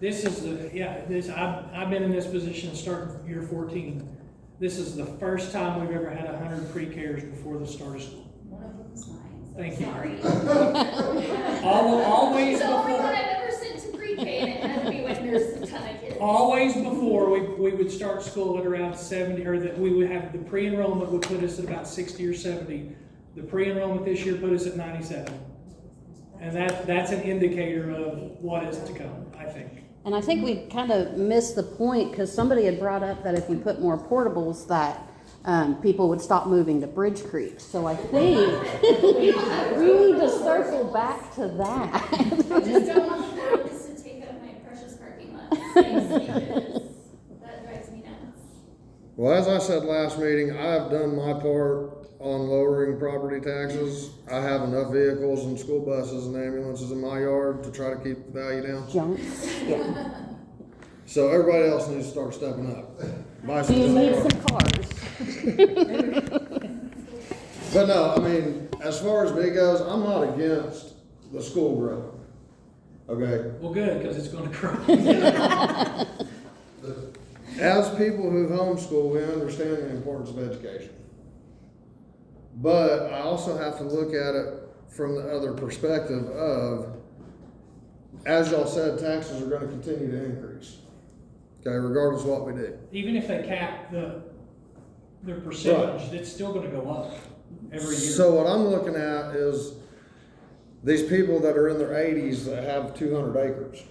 I've been in this position starting year 14. This is the first time we've ever had 100 pre-cares before the start of school. one of them's mine. Thank you. Sorry. Always It's the only one before, I've ever sent to pre-K, and it had to be when there's a ton of kids. always before, we would start school at around 70, or that we would have, the pre-enrollment would put us at about 60 or 70. The pre-enrollment this year put us at 97. And that's an indicator of what is to come, I think. And I think we kind of missed the point, because somebody had brought up that if you put more portables, that people would stop moving to Bridge Creek. So I think we need to circle back to that. I just don't want the portables to take up my precious parking lot space, because that drives me nuts. Well, as I said last meeting, I have done my part on lowering property taxes. I have enough vehicles and school buses and ambulances in my yard to try to keep the value down. Junk. Yeah. So everybody else needs to start stepping up. Buy Do you some need cars. some cars? But no, I mean, as far as me goes, I'm not against the school growth. Okay? Well, good, because it's gonna grow. As people who homeschool, we understand the importance of education. But I also have to look at it from the other perspective of, as y'all said, taxes are gonna continue to increase. Okay, regardless of what we do. Even if they cap their percentage, it's still gonna go up every year. So what I'm looking at is these people that are in their 80s that have 200 acres.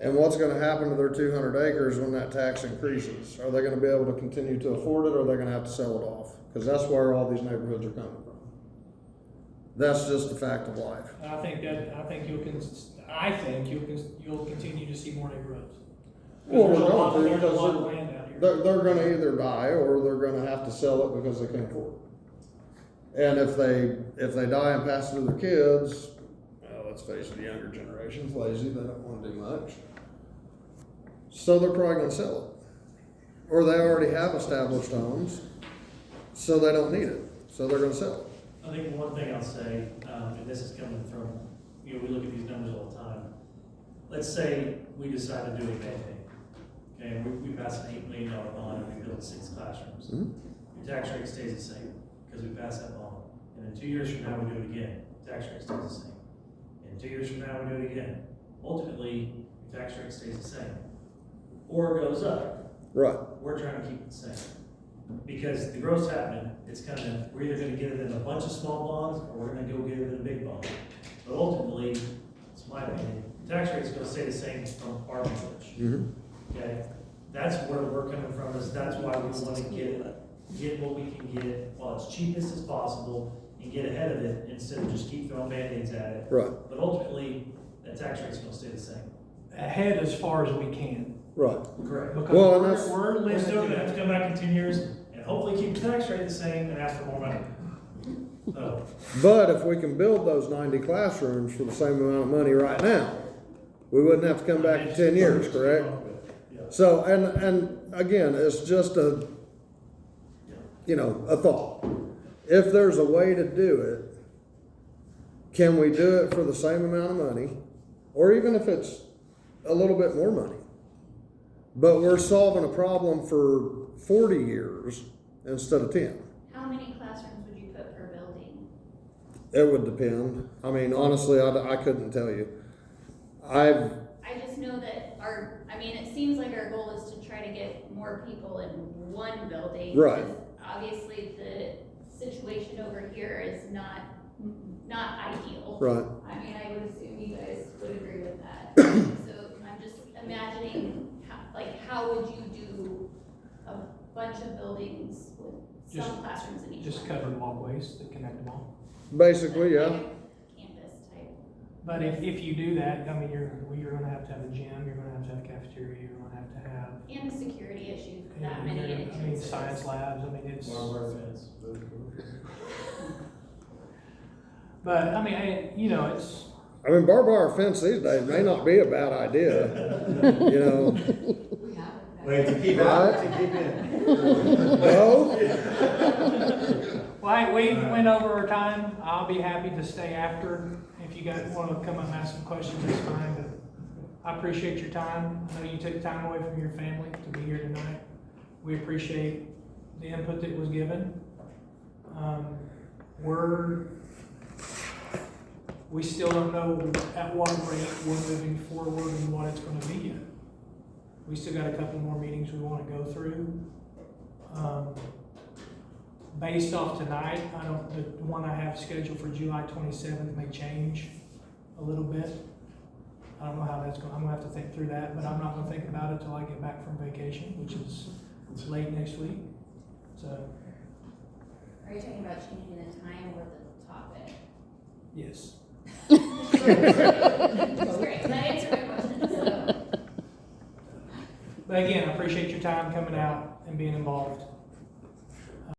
And what's gonna happen to their 200 acres when that tax increases? Are they gonna be able to continue to afford it, or are they gonna have to sell it off? Because that's where all these neighborhoods are coming from. That's just a fact of life. I think you'll continue to see more neighborhoods. Well, There's we're a lot going to, there's a lot of because land out here. they're gonna either die, or they're gonna have to sell it because they can't afford it. And if they die and pass it to their kids, well, let's face it, the younger generation's lazy, they don't wanna do much. So they're probably gonna sell it. Or they already have established homes, so they don't need it, so they're gonna sell it. I think one thing I'll say, and this is coming from, we look at these numbers all the time. Let's say we decide to do a Band-Aid, okay, and we pass an $8 million bond and we build 6 classrooms. Mhm. Your tax rate stays the same, because we passed that bond. And then 2 years from now, we do it again, tax rate stays the same. And 2 years from now, we do it again. Ultimately, your tax rate stays the same. Or it goes up. Right. We're trying to keep it the same. Because the growth's happening, it's kind of, we're either gonna get it in a bunch of small bonds, or we're gonna go get it in a big bond. But ultimately, it's my opinion, the tax rate's gonna stay the same from our village, Mm-hmm. okay? That's where we're coming from, that's why we wanna get what we can get while it's cheapest as possible, and get ahead of it, instead of just keep throwing Band-Aids at it. Right. But ultimately, that tax rate's gonna stay the same. Ahead as far as we can. Right. Correct. Because Well, and that's- we're We're still limited. gonna have to come back in 10 years and hopefully keep the tax rate the same and ask for more money. So, But if we can build those 90 classrooms for the same amount of money right now, we wouldn't have to come back in 10 years, correct? Yeah. So, and again, it's just a thought. If there's a way to do it, can we do it for the same amount of money? Or even if it's a little bit more money? But we're solving a problem for 40 years instead of 10. How many classrooms would you put per building? It would depend. I mean, honestly, I couldn't tell you. I just know that it seems like our goal is to try to get more people in one building. Right. because Obviously, the situation over here is not ideal. Right. I mean, I would assume you guys would agree with that. So I'm just imagining, how would you do a bunch of buildings with some Just- classrooms in each Just one? covered walkways that connect them all. Basically, yeah. Campus type. But if you do that, I mean, you're gonna have to have a gym, you're gonna have to have a cafeteria, you're gonna have to have. And a security issue, that and many you're- entrances. science labs, it's. Barbed wire fence. But, it's, I mean, barbed wire fence these days may not be a bad idea. Wait, to keep out, to keep in. No? well, we went over our time. I'll be happy to stay after. If you guys want to come up and ask some questions, that's fine. But I appreciate your time. I know you took time away from your family to be here tonight. We appreciate the input that was given. we still don't know at what rate we're moving forward and what it's gonna be yet. We still got a couple more meetings we wanna go through. Based off tonight, the one I have scheduled for July 27th may change a little bit. I don't know how that's going, I'm gonna have to think through that, but I'm not gonna think about it till I get back from vacation, which is late next week, so, Are you talking about changing the time or the topic? yes. That's great, that answered my question, so. But again, I appreciate your time coming out and being involved.